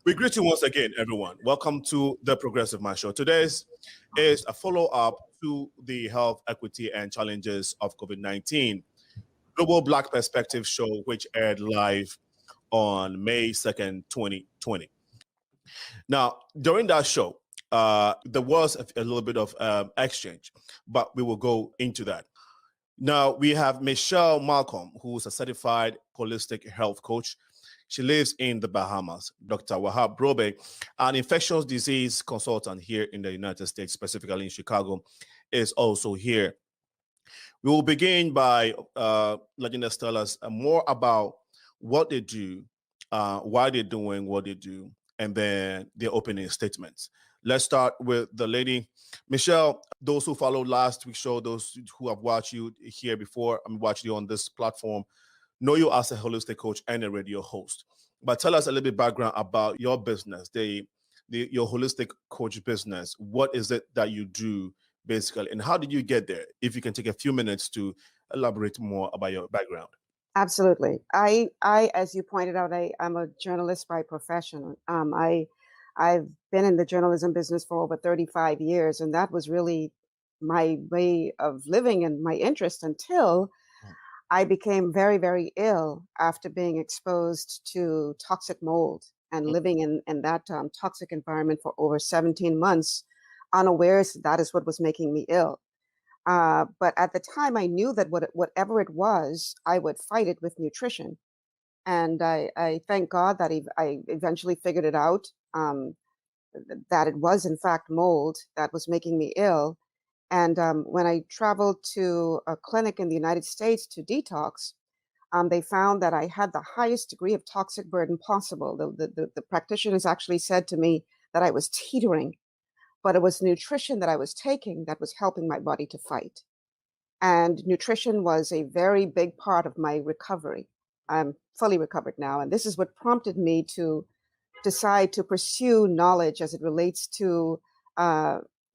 We greet you once again, everyone. Welcome to the Progressive Mind Show. Today's is a follow-up to the health equity and challenges of COVID-19 Global Black Perspective show, which aired live on May 2nd, 2020. Now, during that show, there was a little bit of exchange, but we will go into that. Now, we have Michelle MALCOM, who's a certified holistic health coach. She lives in the Bahamas. Dr. WAHAB Brobe, an infectious disease consultant here in the United States, specifically in Chicago, is also here. We will begin by letting us tell us more about what they do, why they're doing what they do, and then their opening statements. Let's start with the lady. Michelle, those who followed last week's show, those who have watched you here before, watched you on this platform, know you as a holistic coach and a radio host. But tell us a little bit background about your business, your holistic coach business. What is it that you do basically, and how did you get there? If you can take a few minutes to elaborate more about your background. Absolutely. I as you pointed out, I'm a journalist by profession. I've been in the journalism business for over 35 years, and that was really my way of living and my interest until I became very, very ill after being exposed to toxic mold and living in that toxic environment for over 17 months, unawares that is what was making me ill. But at the time, I knew that whatever it was, I would fight it with nutrition. And I thank God that I eventually figured it out, that it was, in fact, mold that was making me ill. And when I traveled to a clinic in the United States to detox, they found that I had the highest degree of toxic burden possible. The practitioners actually said to me that I was teetering, but it was nutrition that I was taking that was helping my body to fight. And nutrition was a very big part of my recovery. I'm fully recovered now. And this is what prompted me to decide to pursue knowledge as it relates to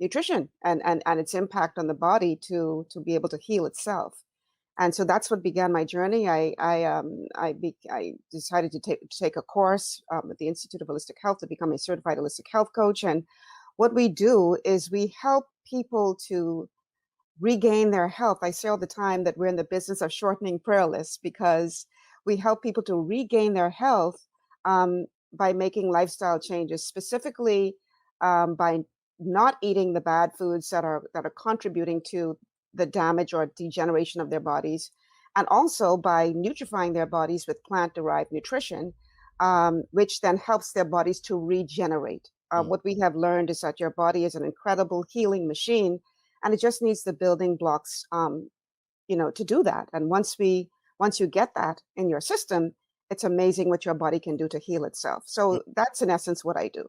nutrition and its impact on the body to be able to heal itself. And so that's what began my journey. I decided to take a course at the Institute of Holistic Health to become a certified holistic health coach. And what we do is we help people to regain their health. I say all the time that we're in the business of shortening prayer lists because we help people to regain their health by making lifestyle changes, specifically by not eating the bad foods that are contributing to the damage or degeneration of their bodies, and also by nutrifying their bodies with plant-derived nutrition, which then helps their bodies to regenerate. What we have learned is that your body is an incredible healing machine, and it just needs the building blocks, to do that. And once you get that in your system, it's amazing what your body can do to heal itself. So that's in essence what I do.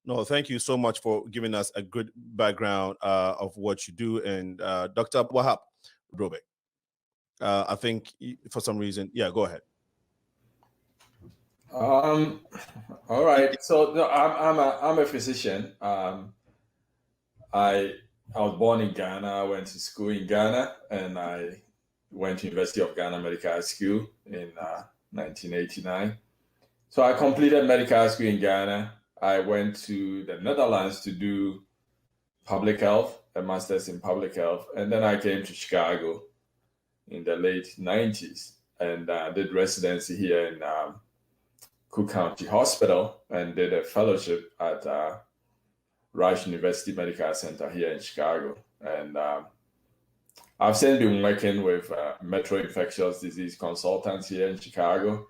No, thank you so much for giving us a good background of what you do. And Dr. WAHAB Brobe, I think for some reason, go ahead. All right. So no, I'm a physician. I was born in Ghana. I went to school in Ghana, and I went to University of Ghana Medical High School in 1989. So I completed medical high school in Ghana. I went to the Netherlands to do public health, a master's in public health. And then I came to Chicago in the late 90s and did residency here in Cook County Hospital and did a fellowship at Rush University Medical Center here in Chicago. And I've since been working with Metro Infectious Disease Consultants here in Chicago.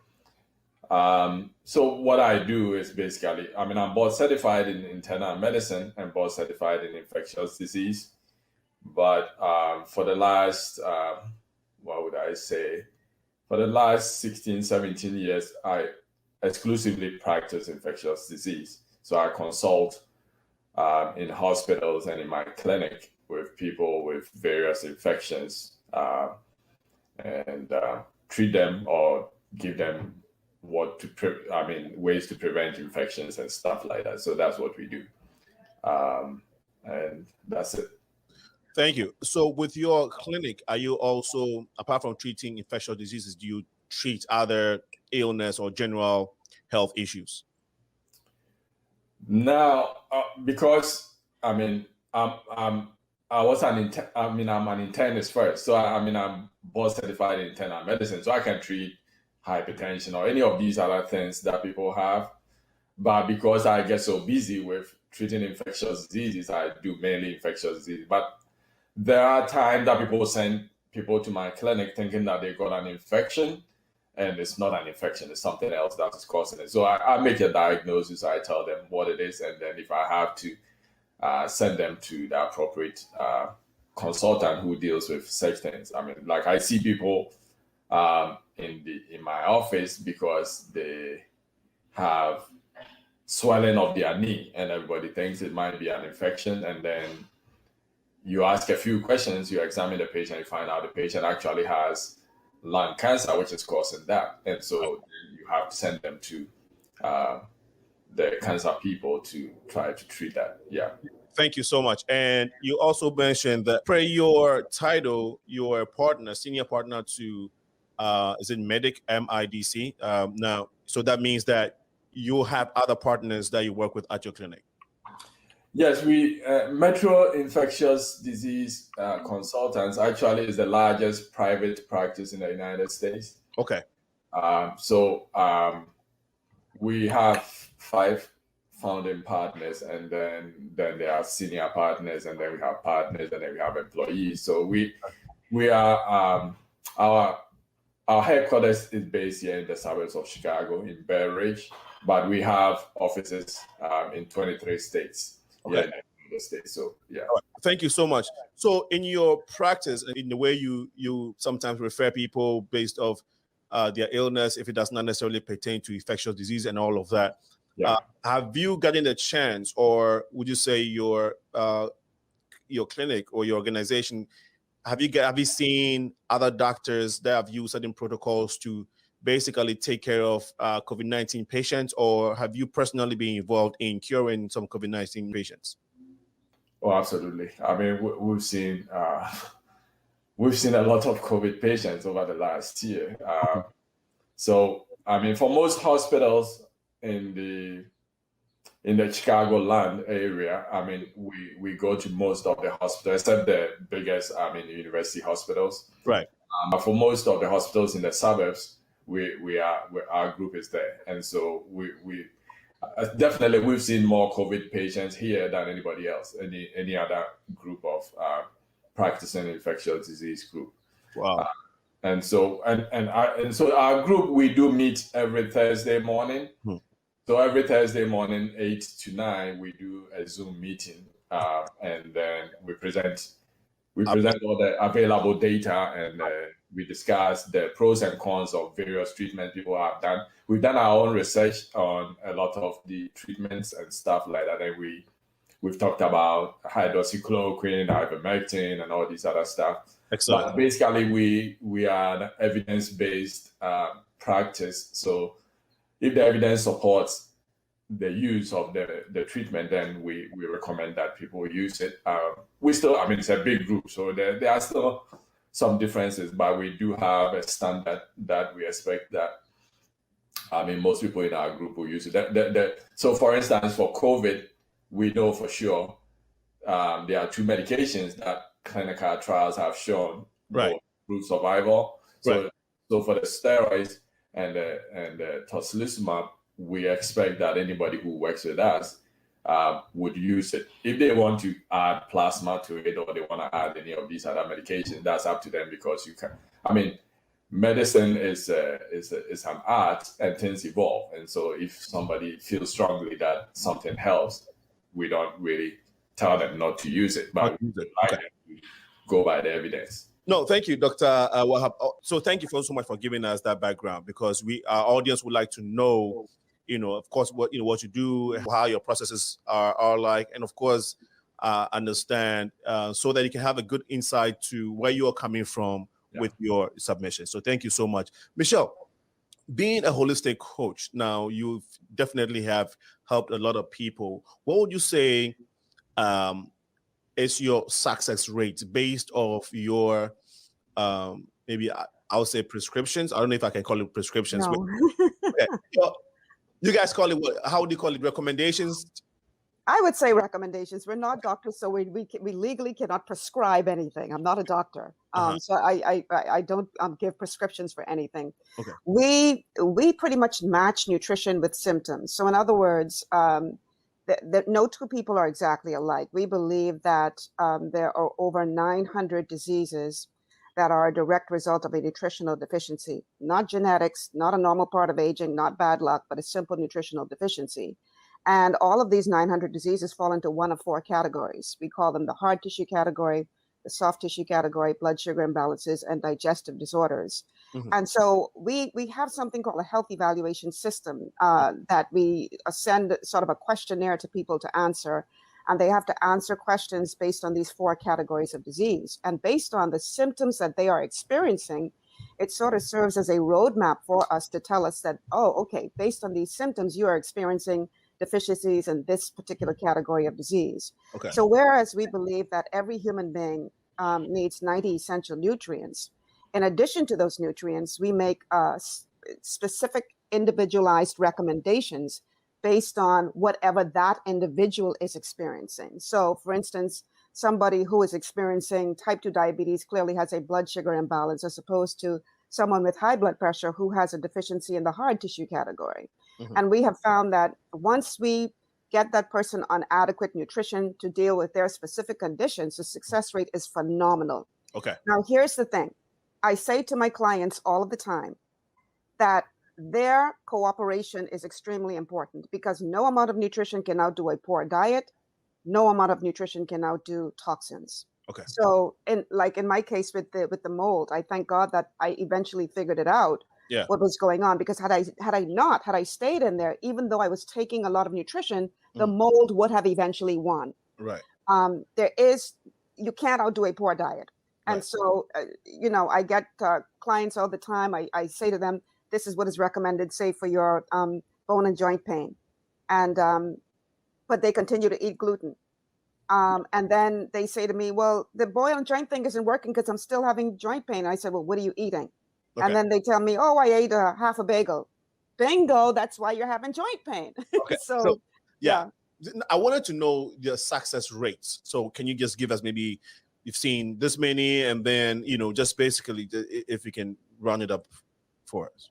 So what I do is basically, I'm board certified in internal medicine and board certified in infectious disease. But for the last, for the last 16, 17 years, I exclusively practice infectious disease. So I consult in hospitals and in my clinic with people with various infections and treat them or give them ways to prevent infections and stuff like that. So that's what we do. And that's it. Thank you. So with your clinic, are you also, apart from treating infectious diseases, do you treat other illness or general health issues? Now, because I mean, I was I'm an internist first, so I'm board certified in internal medicine, so I can treat hypertension or any of these other things that people have. But because I get so busy with treating infectious diseases, I do mainly infectious disease. But there are times that people send people to my clinic thinking that they got an infection, and it's not an infection, it's something else that is causing it. So I make a diagnosis, I tell them what it is, and then if I have to send them to the appropriate consultant who deals with such things. I mean, like I see people in my office because they have swelling of their knee, and everybody thinks it might be an infection, and then you ask a few questions, you examine the patient, you find out the patient actually has lung cancer, which is causing that. And so you have to send them to the cancer people to try to treat that. Yeah. Thank you so much. And you also mentioned that per your title, you're a partner, senior partner to, is it Medic, MIDC? Now, so that means that you have other partners that you work with at your clinic. Yes, we Metro Infectious Disease Consultants actually is the largest private practice in the United States. Okay. So we have 5 founding partners, and then there are senior partners, and then we have partners, and then we have employees. So we are our headquarters is based here in the suburbs of Chicago in Bear Ridge, but we have offices in 23 states. Okay. Yeah, in the states. So yeah. All right. Thank you so much. So in your practice, in the way you sometimes refer people based off their illness, if it does not necessarily pertain to infectious disease and all of that, Yeah. Have you gotten a chance, or would you say your clinic or your organization, have you seen other doctors that have used certain protocols to basically take care of COVID-19 patients, or have you personally been involved in curing some COVID-19 patients? Oh, absolutely. I mean, we've seen a lot of COVID patients over the last year. So, I mean, for most hospitals in the Chicagoland area, I mean, we go to most of the hospitals, except the biggest, I mean, university hospitals. Right. But for most of the hospitals in the suburbs, our group is there, and so we definitely we've seen more COVID patients here than anybody else, any other group of practicing infectious disease group. Wow. And so our group, we do meet every Thursday morning. So every Thursday morning, 8 to 9, we do a Zoom meeting, and then we present all the available data, and we discuss the pros and cons of various treatments people have done. We've done our own research on a lot of the treatments and stuff like that, and we've talked about hydroxychloroquine, ivermectin, and all this other stuff. Excellent. But basically, we are an evidence-based practice. So if the evidence supports the use of the treatment, then we recommend that people use it. We still, I mean, it's a big group, so there are still some differences, but we do have a standard that we expect that, I mean, most people in our group will use it. So for instance, for COVID, we know for sure there are 2 medications that clinical trials have shown improve survival. So, right. So for the steroids and the tocilizumab, we expect that anybody who works with us would use it. If they want to add plasma to it, or they want to add any of these other medications, that's up to them, because you can. I mean, medicine is an art, and things evolve. And so if somebody feels strongly that something helps, we don't really tell them not to use it, but we like them to go by the evidence. No, thank you, Dr. Wahab. So thank you so much for giving us that background, because our audience would like to know, of course, what you do, how your processes are like, and of course, understand so that you can have a good insight to where you are coming from with your submission. So thank you so much. Michelle, being a holistic coach, now you definitely have helped a lot of people. What would you say is your success rate based off your maybe I would say prescriptions? I don't know if I can call it prescriptions. No. Okay. Well, you guys call it what? How do you call it? Recommendations I would say recommendations. We're not doctors, so we legally cannot prescribe anything. I'm not a doctor, so I don't give prescriptions for anything. Okay. We pretty much match nutrition with symptoms. So in other words, that no two people are exactly alike. We believe that there are over 900 diseases that are a direct result of a nutritional deficiency, not genetics, not a normal part of aging, not bad luck, but a simple nutritional deficiency. And all of these 900 diseases fall into one of four categories. We call them the hard tissue category, the soft tissue category, blood sugar imbalances, and digestive disorders. Mm-hmm. And so we have something called a health evaluation system that we send sort of a questionnaire to people to answer. And they have to answer questions based on these four categories of disease. And based on the symptoms that they are experiencing, it sort of serves as a roadmap for us to tell us that, oh, okay, based on these symptoms, you are experiencing deficiencies in this particular category of disease. Okay. So whereas we believe that every human being needs 90 essential nutrients, in addition to those nutrients, we make specific individualized recommendations based on whatever that individual is experiencing. So for instance, somebody who is experiencing type 2 diabetes clearly has a blood sugar imbalance, as opposed to someone with high blood pressure who has a deficiency in the hard tissue category. Mm-hmm. And we have found that once we get that person on adequate nutrition to deal with their specific conditions, the success rate is phenomenal. Okay. Now, here's the thing. I say to my clients all of the time that their cooperation is extremely important, because no amount of nutrition can outdo a poor diet. No amount of nutrition can outdo toxins. Okay. So in my case with the mold, I thank God that I eventually figured it out. Yeah. What was going on, because had I stayed in there, even though I was taking a lot of nutrition, the mold would have eventually won. Right. You can't outdo a poor diet. And right. So, I get clients all the time. I say to them, this is what is recommended, say, for your bone and joint pain. And, but they continue to eat gluten. And then they say to me, well, the bone and joint thing isn't working because I'm still having joint pain. And I said, well, what are you eating? Okay. And then they tell me, oh, I ate half a bagel. Bingo, that's why you're having joint pain. Okay. So, yeah. I wanted to know the success rates. So can you just give us, maybe you've seen this many, and then, just basically if you can run it up for us.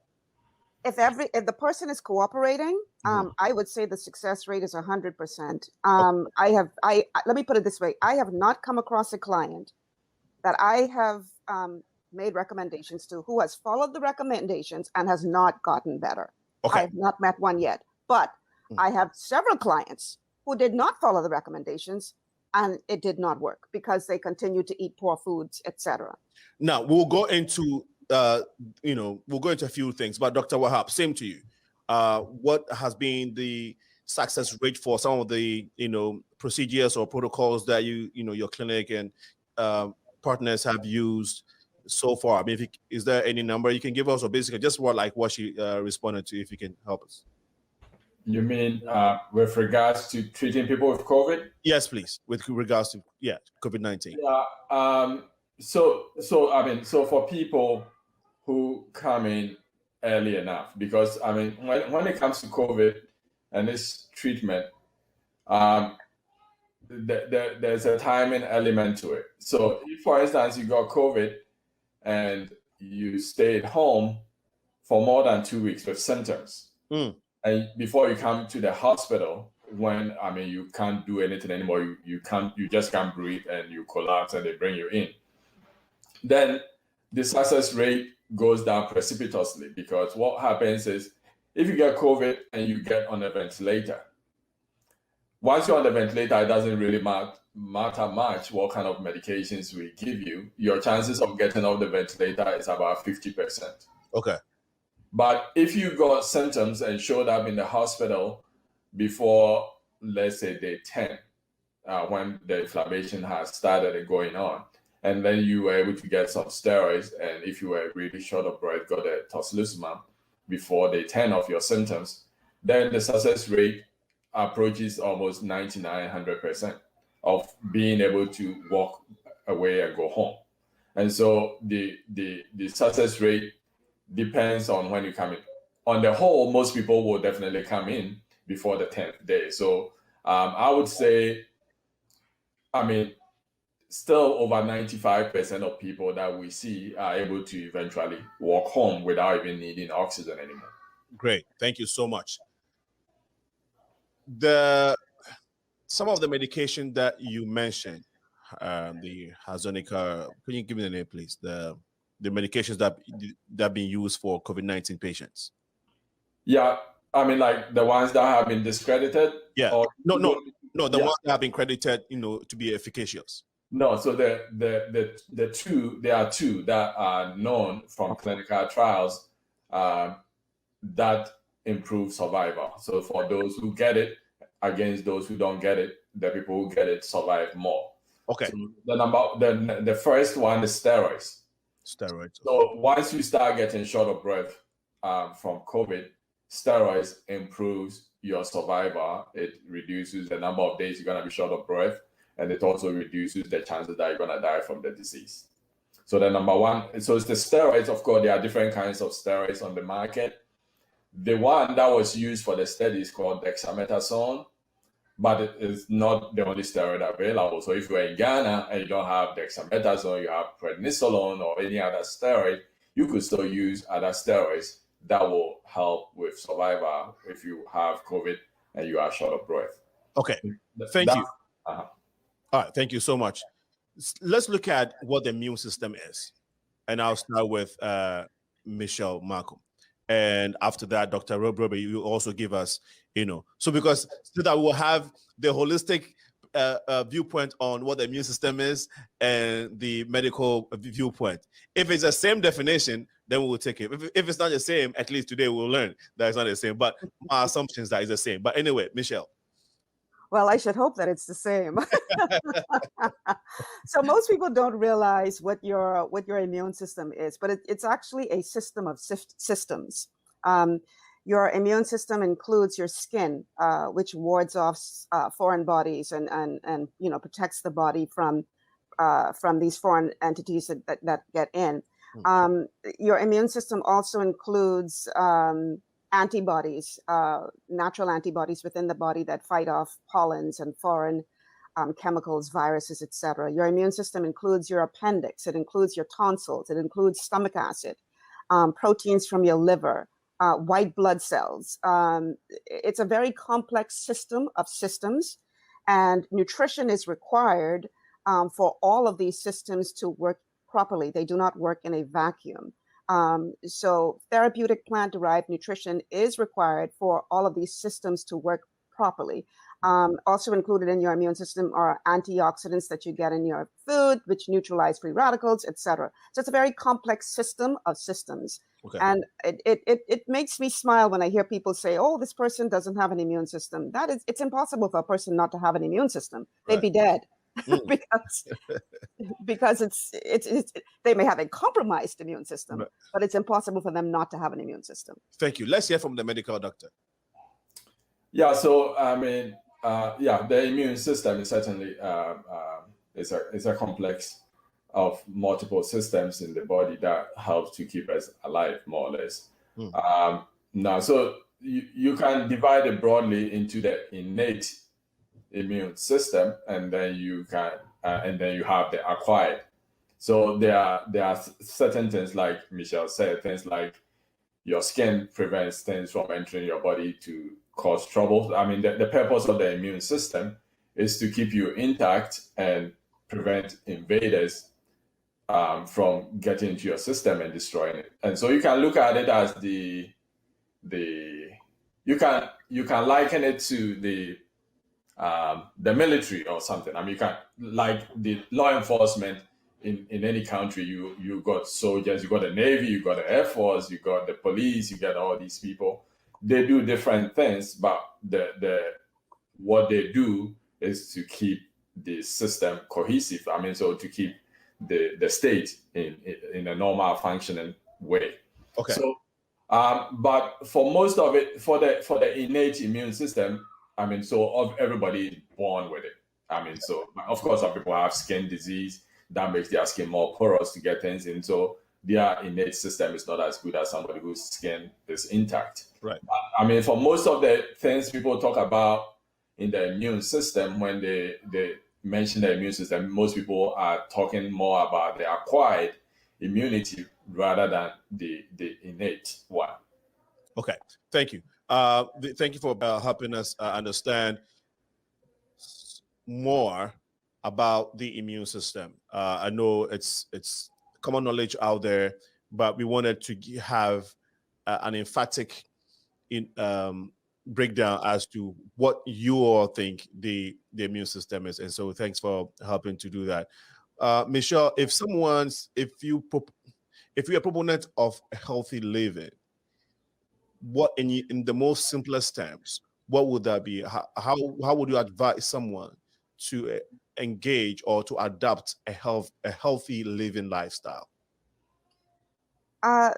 If the person is cooperating, I would say the success rate is 100%. Let me put it this way. I have not come across a client that I have made recommendations to who has followed the recommendations and has not gotten better. Okay. I have not met one yet, but I have several clients who did not follow the recommendations and it did not work because they continued to eat poor foods, etc. Now we'll go into a few things, but Dr. Wahab, same to you. What has been the success rate for some of the, procedures or protocols that your clinic and partners have used so far? I mean, is there any number you can give us, or basically just what she responded to, if you can help us? You mean with regards to treating people with COVID? Yes, please. With regards to COVID-19. Yeah. So for people who come in early enough, because when it comes to COVID and its treatment, there's a timing element to it. So if, for instance, you got COVID and you stayed home for more than 2 weeks with symptoms, and before you come to the hospital, when you can't do anything anymore, you just can't breathe and you collapse and they bring you in, then the success rate goes down precipitously, because what happens is, if you get COVID and you get on a ventilator, once you're on the ventilator, it doesn't really matter much what kind of medications we give you. Your chances of getting off the ventilator is about 50%. Okay. But if you got symptoms and showed up in the hospital before, let's say, day 10, when the inflammation has started and going on, and then you were able to get some steroids, and if you were really short of breath, got a tocilizumab before day 10 of your symptoms, then the success rate approaches almost 99-100% of being able to walk away and go home. And so the success rate depends on when you come in. On the whole, most people will definitely come in before the 10th day. So I would say, I mean, still over 95% of people that we see are able to eventually walk home without even needing oxygen anymore. Great. Thank you so much. Some of the medication that you mentioned, the Hazonica, can you give me the name, please? The medications that are being used for COVID-19 patients. Yeah, I mean, like the ones that have been discredited. Yeah. Or No, the ones that have been credited, to be efficacious. No, so there are two that are known from clinical trials that improve survival. So for those who get it, against those who don't get it, the people who get it survive more. Okay. So the first one is steroids. Steroids. So once you start getting short of breath from COVID, steroids improves your survival. It reduces the number of days you're gonna be short of breath, and it also reduces the chances that you're gonna die from the disease. So the number one, so it's the steroids. Of course, there are different kinds of steroids on the market. The one that was used for the study is called dexamethasone, but it is not the only steroid available. So if you're in Ghana and you don't have dexamethasone, you have prednisolone or any other steroid, you could still use other steroids that will help with survival if you have COVID and you are short of breath. Okay, thank you. All right, thank you so much. Let's look at what the immune system is. And I'll start with Michelle MALCOM. And after that, Dr. Rob, you also give us, so that we'll have the holistic viewpoint on what the immune system is and the medical viewpoint. If it's the same definition, then we will take it. If it's not the same, at least today we'll learn that it's not the same. But my assumption is that it's the same. But anyway, Michelle. Well, I should hope that it's the same. So most people don't realize what your immune system is, but it's actually a system of systems. Your immune system includes your skin, which wards off foreign bodies and protects the body from these foreign entities that get in. Your immune system also includes antibodies, natural antibodies within the body that fight off pollens and foreign chemicals, viruses, etc. Your immune system includes your appendix. It includes your tonsils. It includes stomach acid, proteins from your liver, white blood cells. It's a very complex system of systems, and nutrition is required for all of these systems to work properly. They do not work in a vacuum. So therapeutic plant-derived nutrition is required for all of these systems to work properly. Also included in your immune system are antioxidants that you get in your food, which neutralize free radicals, etc. So it's a very complex system of systems. Okay. And it makes me smile when I hear people say, oh, this person doesn't have an immune system. It's impossible for a person not to have an immune system. They'd be dead. because they may have a compromised immune system, but it's impossible for them not to have an immune system. Thank you. Let's hear from the medical doctor. Yeah, so I mean, the immune system is certainly is a complex of multiple systems in the body that helps to keep us alive, more or less. Now, so you can divide it broadly into the innate immune system, and then you have the acquired. So there are certain things, like Michelle said, things like your skin prevents things from entering your body to cause trouble. I mean, the purpose of the immune system is to keep you intact and prevent invaders from getting into your system and destroying it. And so you can look at it as you can liken it to the military or something. I mean, you can, like the law enforcement in any country, you got soldiers, you got the Navy, you got the Air Force, you got the police, you got all these people. They do different things, but what they do is to keep the system cohesive. I mean, so to keep the state in a normal functioning way. Okay. So, but for most of it, for the innate immune system, I mean, so everybody is born with it. I mean, so of course, some people have skin disease that makes their skin more porous to get things in. So their innate system is not as good as somebody whose skin is intact. Right. But, I mean, for most of the things people talk about in the immune system. When they mention the immune system, most people are talking more about the acquired immunity rather than the innate one. Okay, thank you. Thank you for helping us understand more about the immune system. I know it's common knowledge out there, but we wanted to have an emphatic breakdown as to what you all think the immune system is. And so thanks for helping to do that. Michelle, if you're a proponent of healthy living, what in the most simplest terms, what would that be? How would you advise someone to engage or to adapt a healthy living lifestyle?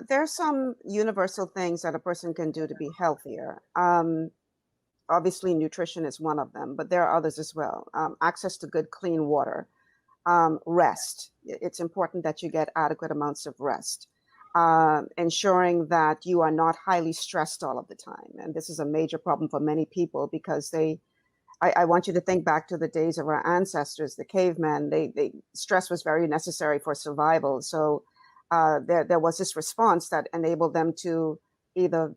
There's some universal things that a person can do to be healthier. Obviously, nutrition is one of them, but there are others as well. Access to good, clean water, rest. It's important that you get adequate amounts of rest. Ensuring that you are not highly stressed all of the time. And this is a major problem for many people because I want you to think back to the days of our ancestors, the cavemen. Stress was very necessary for survival. So there was this response that enabled them to either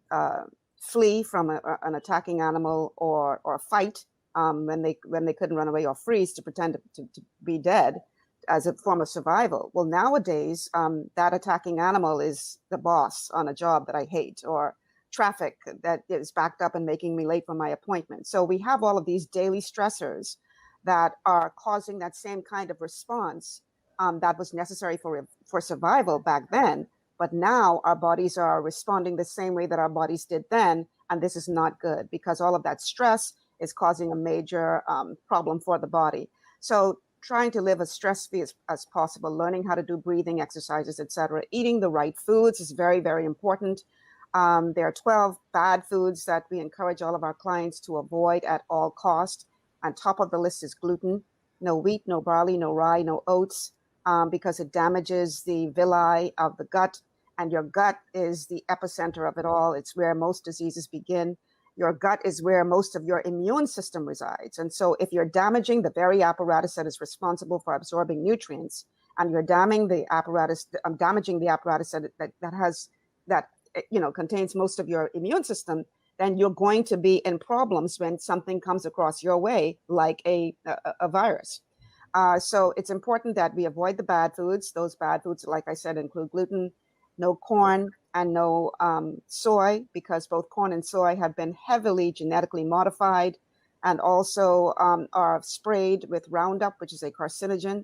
flee from an attacking animal or fight when they couldn't run away, or freeze to pretend to be dead as a form of survival. Well, nowadays, that attacking animal is the boss on a job that I hate, or traffic that is backed up and making me late for my appointment. So we have all of these daily stressors that are causing that same kind of response that was necessary for survival back then. But now our bodies are responding the same way that our bodies did then. And this is not good because all of that stress is causing a major problem for the body. So trying to live as stress-free as possible, learning how to do breathing exercises, etc. Eating the right foods is very, very important. There are 12 bad foods that we encourage all of our clients to avoid at all costs. And top of the list is gluten. No wheat, no barley, no rye, no oats, because it damages the villi of the gut. And your gut is the epicenter of it all. It's where most diseases begin. Your gut is where most of your immune system resides. And so if you're damaging the very apparatus that is responsible for absorbing nutrients, and you're damaging the apparatus that contains most of your immune system, then you're going to be in problems when something comes across your way, like a virus. So it's important that we avoid the bad foods. Those bad foods, like I said, include gluten, no corn, and no soy, because both corn and soy have been heavily genetically modified and also are sprayed with Roundup, which is a carcinogen.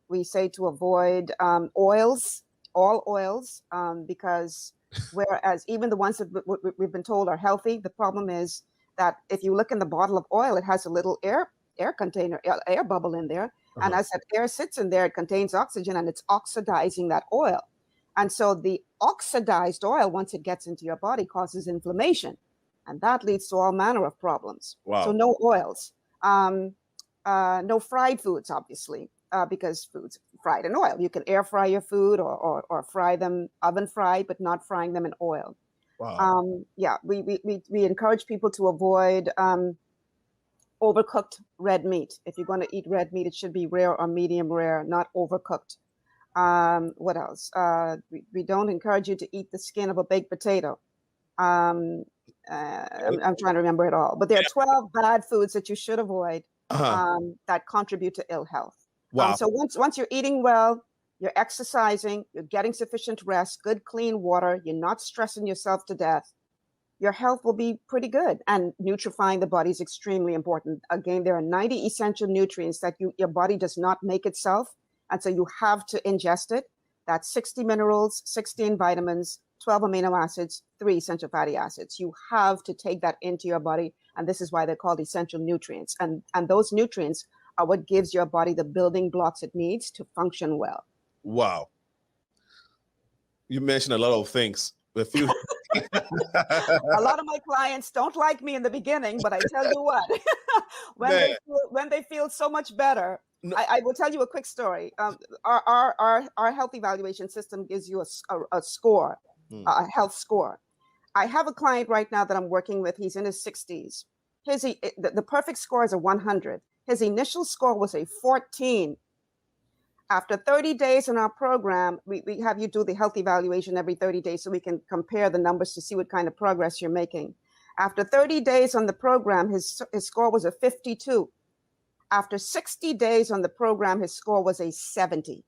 We say to avoid oils, all oils, because whereas even the ones that we've been told are healthy, the problem is that if you look in the bottle of oil, it has a little air container, air bubble in there. Uh-huh. And as that air sits in there, it contains oxygen and it's oxidizing that oil. And so the oxidized oil, once it gets into your body, causes inflammation. And that leads to all manner of problems. Wow. So no oils, no fried foods, obviously, because food's fried in oil. You can air fry your food or fry them oven fried, but not frying them in oil. Wow. We encourage people to avoid overcooked red meat. If you're going to eat red meat, it should be rare or medium rare, not overcooked. What else? We don't encourage you to eat the skin of a baked potato. I'm trying to remember it all, but there are 12 bad foods that you should avoid that contribute to ill health. Wow. So once you're eating well, you're exercising, you're getting sufficient rest, good clean water, you're not stressing yourself to death, your health will be pretty good. And nutrifying the body is extremely important. Again, there are 90 essential nutrients that your body does not make itself. And so you have to ingest it. That's 60 minerals, 16 vitamins, 12 amino acids, 3 essential fatty acids. You have to take that into your body. And this is why they're called essential nutrients. And those nutrients are what gives your body the building blocks it needs to function well. Wow. You mentioned a lot of things. A few. A lot of my clients don't like me in the beginning, but I tell you what, when they feel so much better, no. I will tell you a quick story. Our health evaluation system gives you a score, a health score. I have a client right now that I'm working with. He's in his 60s. The perfect score is a 100. His initial score was a 14. After 30 days in our program, we have you do the health evaluation every 30 days so we can compare the numbers to see what kind of progress you're making. After 30 days on the program, his score was a 52. After 60 days on the program, his score was a 70,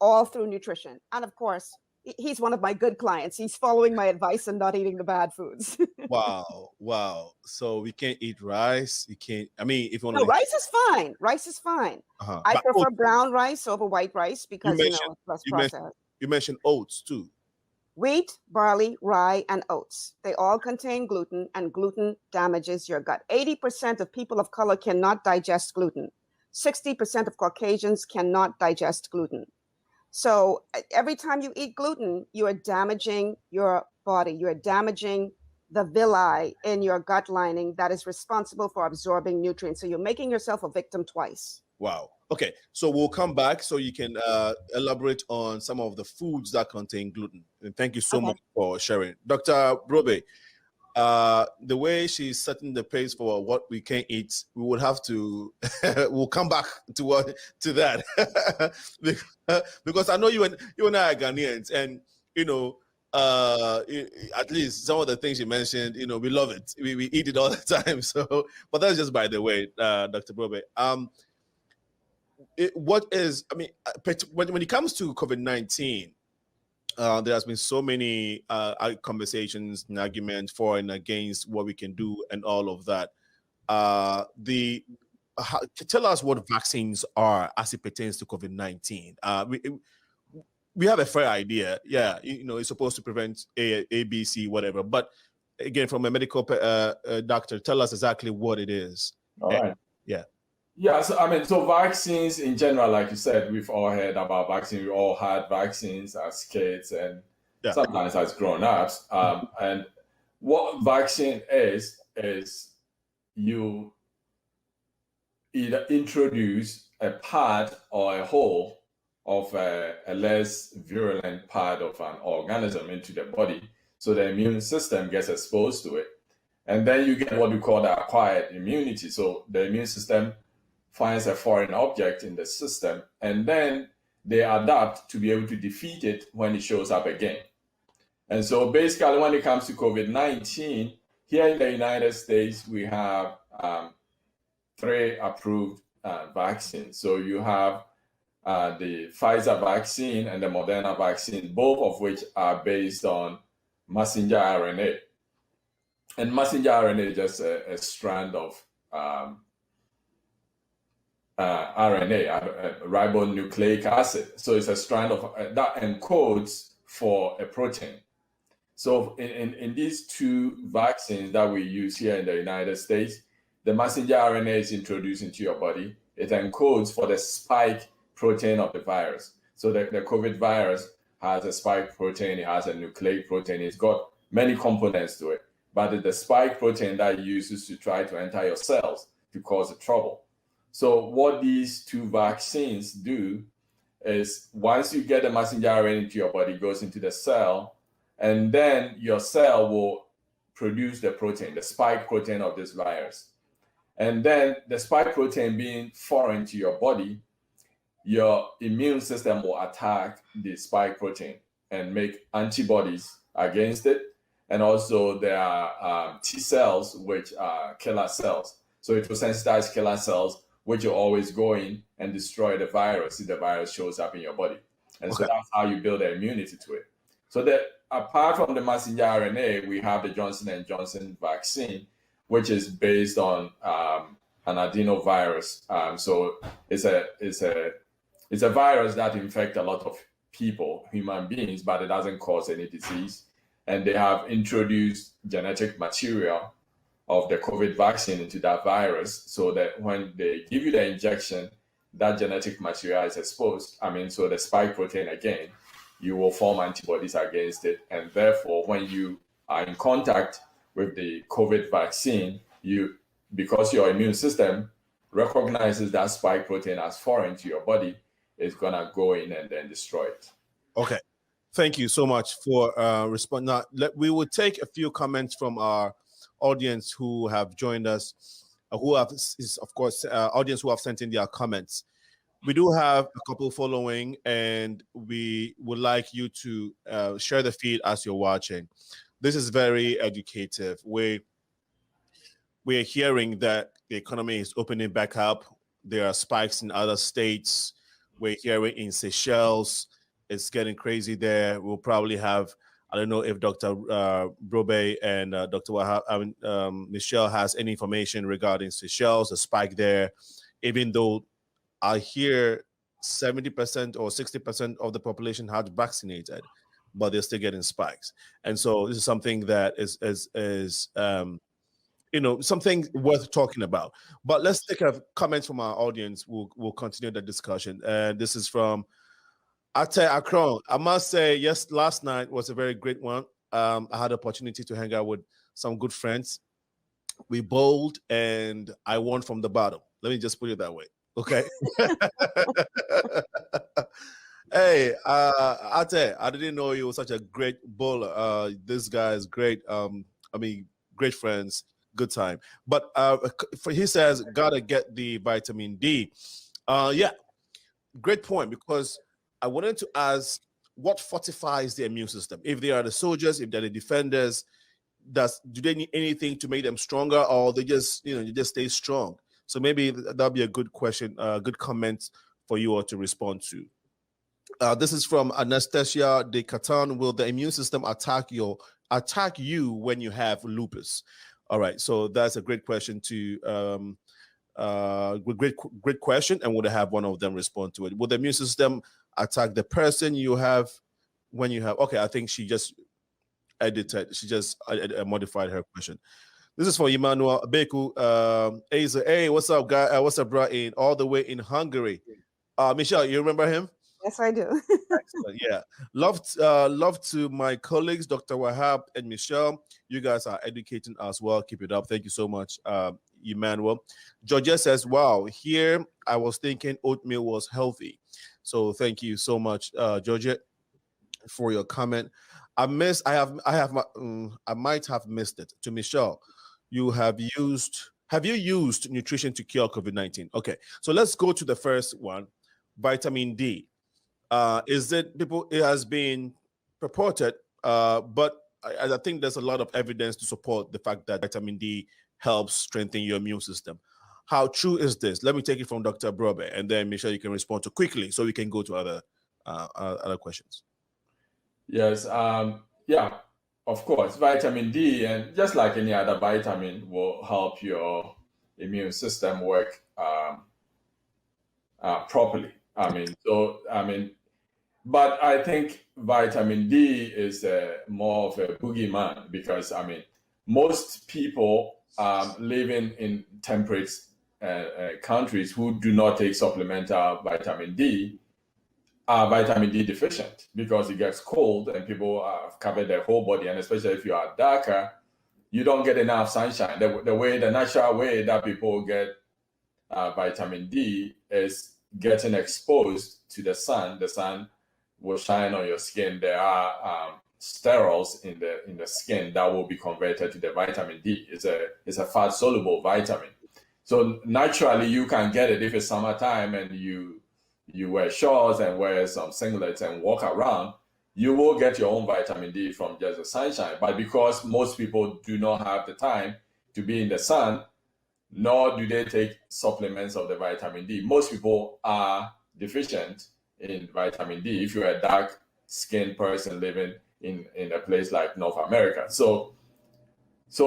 all through nutrition. And of course, he's one of my good clients. He's following my advice and not eating the bad foods. Wow. So we can't eat rice. You can't, I mean, if you want No, rice is fine. Rice is fine. I But prefer oats, brown rice over white rice because, it's less processed. you mentioned oats too. Wheat, barley, rye, and oats. They all contain gluten, and gluten damages your gut. 80% of people of color cannot digest gluten. 60% of Caucasians cannot digest gluten. So every time you eat gluten, you are damaging your body. You are damaging the villi in your gut lining that is responsible for absorbing nutrients. So you're making yourself a victim twice. Wow. Okay. So we'll come back so you can elaborate on some of the foods that contain gluten. And thank you so much for sharing. Dr. Brobe, the way she's setting the pace for what we can eat, we would have to, we'll come back to that. Because I know you and I are Ghanaians, and, at least some of the things you mentioned, we love it. We eat it all the time. So, but that's just by the way, Dr. Brobe. When it comes to COVID-19, there has been so many conversations and arguments for and against what we can do and all of that. Tell us what vaccines are as it pertains to COVID-19. We have a fair idea. Yeah, it's supposed to prevent A, B, C, whatever. But again, from a medical doctor, tell us exactly what it is. All right. Yeah. Yeah, so vaccines in general, like you said, we've all heard about vaccines. We all had vaccines as kids and sometimes as grown-ups. And what vaccine is you either introduce a part or a whole of a less virulent part of an organism into the body, so the immune system gets exposed to it. And then you get what we call the acquired immunity. So the immune system finds a foreign object in the system, and then they adapt to be able to defeat it when it shows up again. And so basically, when it comes to COVID-19, here in the United States, we have 3 approved vaccines. So you have the Pfizer vaccine and the Moderna vaccine, both of which are based on messenger RNA. And messenger RNA is just a strand of RNA, ribonucleic acid. So it's a strand of that encodes for a protein. So in these 2 vaccines that we use here in the United States, the messenger RNA is introduced into your body. It encodes for the spike protein of the virus. So the COVID virus has a spike protein, it has a nucleic protein, it's got many components to it. But it's the spike protein that it uses to try to enter your cells to cause the trouble. So what these 2 vaccines do is once you get the messenger RNA into your body, it goes into the cell, and then your cell will produce the protein, the spike protein of this virus. And then the spike protein being foreign to your body, your immune system will attack the spike protein and make antibodies against it. And also there are T cells, which are killer cells. So it will sensitize killer cells, which will always go in and destroy the virus if the virus shows up in your body. And so that's how you build the immunity to it. So that apart from the messenger RNA, we have the Johnson & Johnson vaccine, which is based on an adenovirus. So it's a virus that infects a lot of people, human beings, but it doesn't cause any disease. And they have introduced genetic material of the COVID vaccine into that virus, so that when they give you the injection, that genetic material is exposed. So the spike protein again, you will form antibodies against it. And therefore, when you are in contact with the COVID vaccine, because your immune system recognizes that spike protein as foreign to your body, it's gonna go in and then destroy it. Okay. Thank you so much for responding. Now, we will take a few comments from our audience who have joined us, who have, is of course, audience who have sent in their comments. We do have a couple following, and we would like you to share the feed as you're watching. This is very educative. We're hearing that the economy is opening back up. There are spikes in other states. We're hearing in Seychelles, it's getting crazy there. We'll probably have, I don't know if Dr. Brobe and Dr. WAHAB, Michelle has any information regarding Seychelles, a spike there, even though I hear 70% or 60% of the population had vaccinated, but they're still getting spikes. And so this is something that is something worth talking about. But let's take a comment from our audience. We'll continue the discussion. And this is from Ate Akron. I must say, yes, last night was a very great one. I had the opportunity to hang out with some good friends. We bowled, and I won from the bottom. Let me just put it that way. Okay. Hey, Ate, I didn't know you were such a great bowler. This guy is great. Great friends, good time. But he says, gotta get the vitamin D. Yeah, great point, because I wanted to ask, what fortifies the immune system? If they are the soldiers, if they're the defenders, do they need anything to make them stronger, or they just, you just stay strong? So maybe that'll be a good question, good comment for you all to respond to. This is from Anastasia de Catan. Will the immune system attack you when you have lupus? All right, so that's a great question to great question, and we'll have one of them respond to it. Will the immune system attack the person you have when you have? Okay, I think she just edited. She just modified her question. This is for Emmanuel Beku. Asa, hey, what's up, guy? What's up, bro? All the way in Hungary. Michelle, you remember him? Yes, I do. Excellent. Yeah. Love to my colleagues, Dr. Wahab and Michelle. You guys are educating us well. Keep it up. Thank you so much, Emmanuel. Georgia says, wow, here I was thinking oatmeal was healthy. So thank you so much, Georgia, for your comment. I might have missed it. To Michelle, have you used nutrition to cure COVID-19? Okay, so let's go to the first one, vitamin D. It has been purported, but I think there's a lot of evidence to support the fact that vitamin D helps strengthen your immune system. How true is this? Let me take it from Dr. Brobe, and then Michelle, you can respond to quickly so we can go to other questions. Yes, yeah, of course, vitamin D, and just like any other vitamin, will help your immune system work properly. But I think vitamin D is more of a boogeyman, because most people living in temperate countries who do not take supplemental vitamin D are vitamin D deficient, because it gets cold and people have covered their whole body, and especially if you are darker, you don't get enough sunshine. The natural way that people get vitamin D is getting exposed to the sun. The sun will shine on your skin. There are sterols in the skin that will be converted to the vitamin D. It's a fat soluble vitamin. So naturally you can get it if it's summertime and you wear shorts and wear some singlets and walk around. You will get your own vitamin D from just the sunshine. But because most people do not have the time to be in the sun, nor do they take supplements of the vitamin D, most people are deficient in vitamin D if you're a dark-skinned person living in a place like North America. So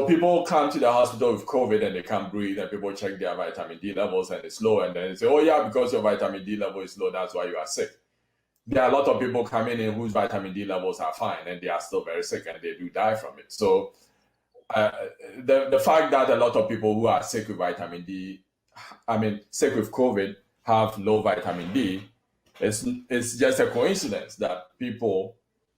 people come to the hospital with COVID and they can't breathe, and people check their vitamin D levels and it's low, and then they say, oh yeah, because your vitamin D level is low, that's why you are sick. There are a lot of people coming in whose vitamin D levels are fine and they are still very sick and they do die from it. So the fact that a lot of people who are sick with vitamin D, sick with COVID, have low vitamin D, it's just a coincidence that people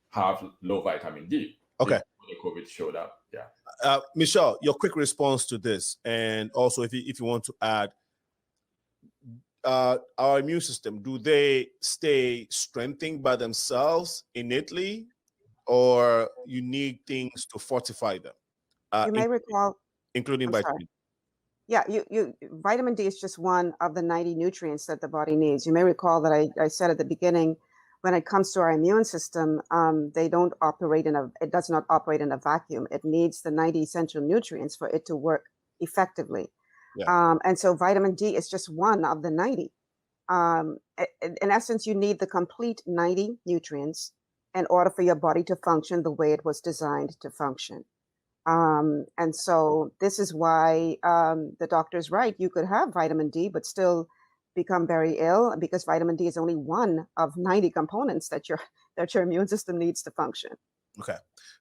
have low vitamin D. Okay. The COVID showed up. Yeah. Michelle, your quick response to this, and also if you want to add, our immune system, do they stay strengthened by themselves innately, or you need things to fortify them? You may recall including I'm vitamin sorry. Yeah, vitamin D is just one of the 90 nutrients that the body needs. You may recall that I said at the beginning, when it comes to our immune system, it does not operate in a vacuum. It needs the 90 essential nutrients for it to work effectively. Yeah. And so vitamin D is just one of the 90. In essence, you need the complete 90 nutrients in order for your body to function the way it was designed to function. And so this is why the doctor's right. You could have vitamin D, but still become very ill, because vitamin D is only one of 90 components that your immune system needs to function. Okay,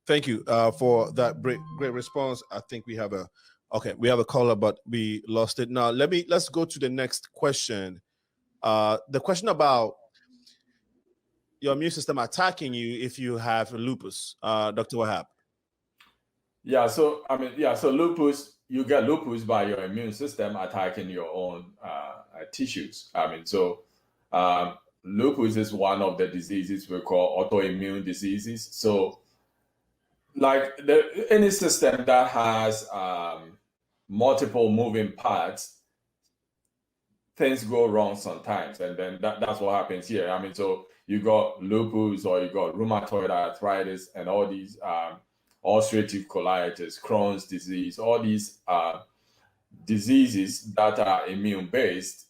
thank you for that great response. I think we have a caller, but we lost it. Now let's go to the next question. The question about your immune system attacking you if you have lupus, Dr. Wahab. Yeah, so so lupus, you get lupus by your immune system attacking your own tissues. Lupus is one of the diseases we call autoimmune diseases. So, like any system that has multiple moving parts, things go wrong sometimes, and then that's what happens here. So you got lupus, or you got rheumatoid arthritis, and all these ulcerative colitis, Crohn's disease, all these diseases that are immune-based,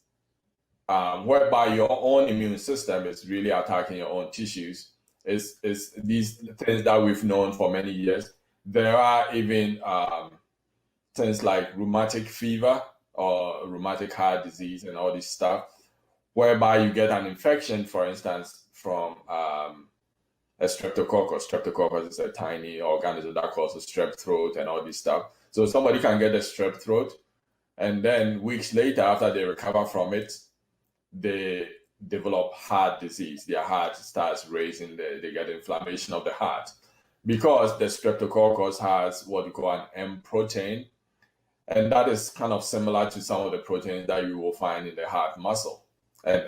whereby your own immune system is really attacking your own tissues. Is these things that we've known for many years. There are even things like rheumatic fever or rheumatic heart disease and all this stuff, whereby you get an infection, for instance, from a streptococcus. Streptococcus is a tiny organism that causes strep throat and all this stuff. So somebody can get a strep throat, and then weeks later, after they recover from it, they develop heart disease. Their heart starts racing, they get inflammation of the heart, because the streptococcus has what we call an M protein, and that is kind of similar to some of the proteins that you will find in the heart muscle and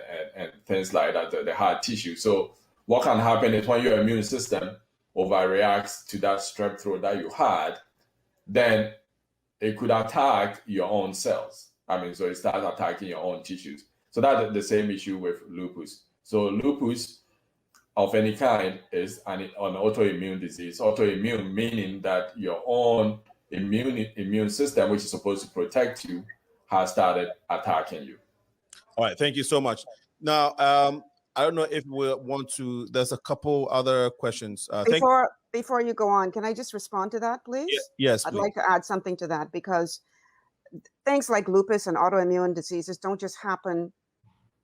things like that, the heart tissue. So what can happen is when your immune system overreacts to that strep throat that you had, then it could attack your own cells. So it starts attacking your own tissues. So that's the same issue with lupus. So lupus of any kind is an autoimmune disease. Autoimmune meaning that your own immune system, which is supposed to protect you, has started attacking you. All right, thank you so much. Now, I don't know if we want to. There's a couple other questions. Before you go on, can I just respond to that, please? Yes, I'd please. like to add something to that, because things like lupus and autoimmune diseases don't just happen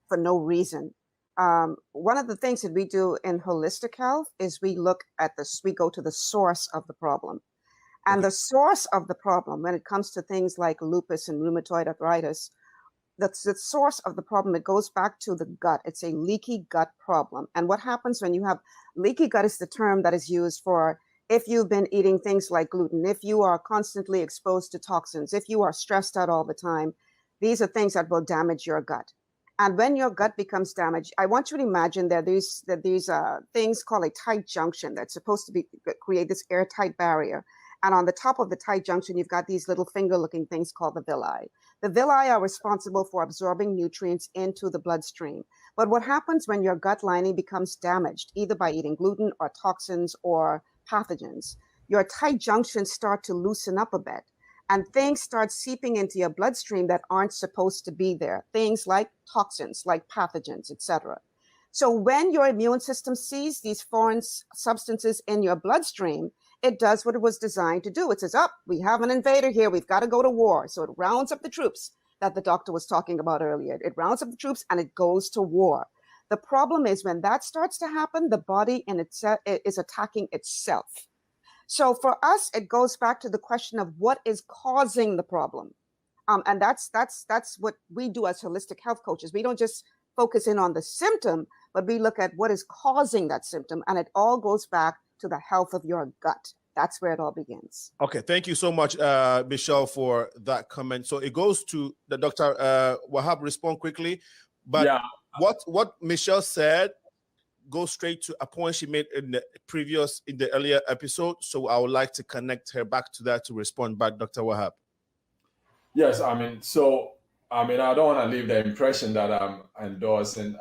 for no reason. One of the things that we do in holistic health is we go to the source of the problem. And the source of the problem, when it comes to things like lupus and rheumatoid arthritis, that's the source of the problem. It goes back to the gut. It's a leaky gut problem. And what happens when you have leaky gut is the term that is used for if you've been eating things like gluten, if you are constantly exposed to toxins, if you are stressed out all the time. These are things that will damage your gut. And when your gut becomes damaged, I want you to imagine that these things called a tight junction that's supposed to create this airtight barrier. And on the top of the tight junction, you've got these little finger-looking things called the villi. The villi are responsible for absorbing nutrients into the bloodstream. But what happens when your gut lining becomes damaged, either by eating gluten or toxins or pathogens, your tight junctions start to loosen up a bit, and things start seeping into your bloodstream that aren't supposed to be there. Things like toxins, like pathogens, etc. So when your immune system sees these foreign substances in your bloodstream, it does what it was designed to do. It says, we have an invader here. We've got to go to war. So it rounds up the troops that the doctor was talking about earlier. It rounds up the troops and it goes to war. The problem is when that starts to happen, the body in itself is attacking itself. So for us, it goes back to the question of what is causing the problem. And that's what we do as holistic health coaches. We don't just focus in on the symptom, but we look at what is causing that symptom. And it all goes back to the health of your gut. That's where it all begins. Okay, thank you so much, Michelle, for that comment. So it goes to the Dr. Wahab. Respond quickly, but yeah. What Michelle said goes straight to a point she made in the earlier episode. So I would like to connect her back to that to respond back, Dr. Wahab. Yes, I mean, so I mean, I don't want to leave the impression that I'm endorsing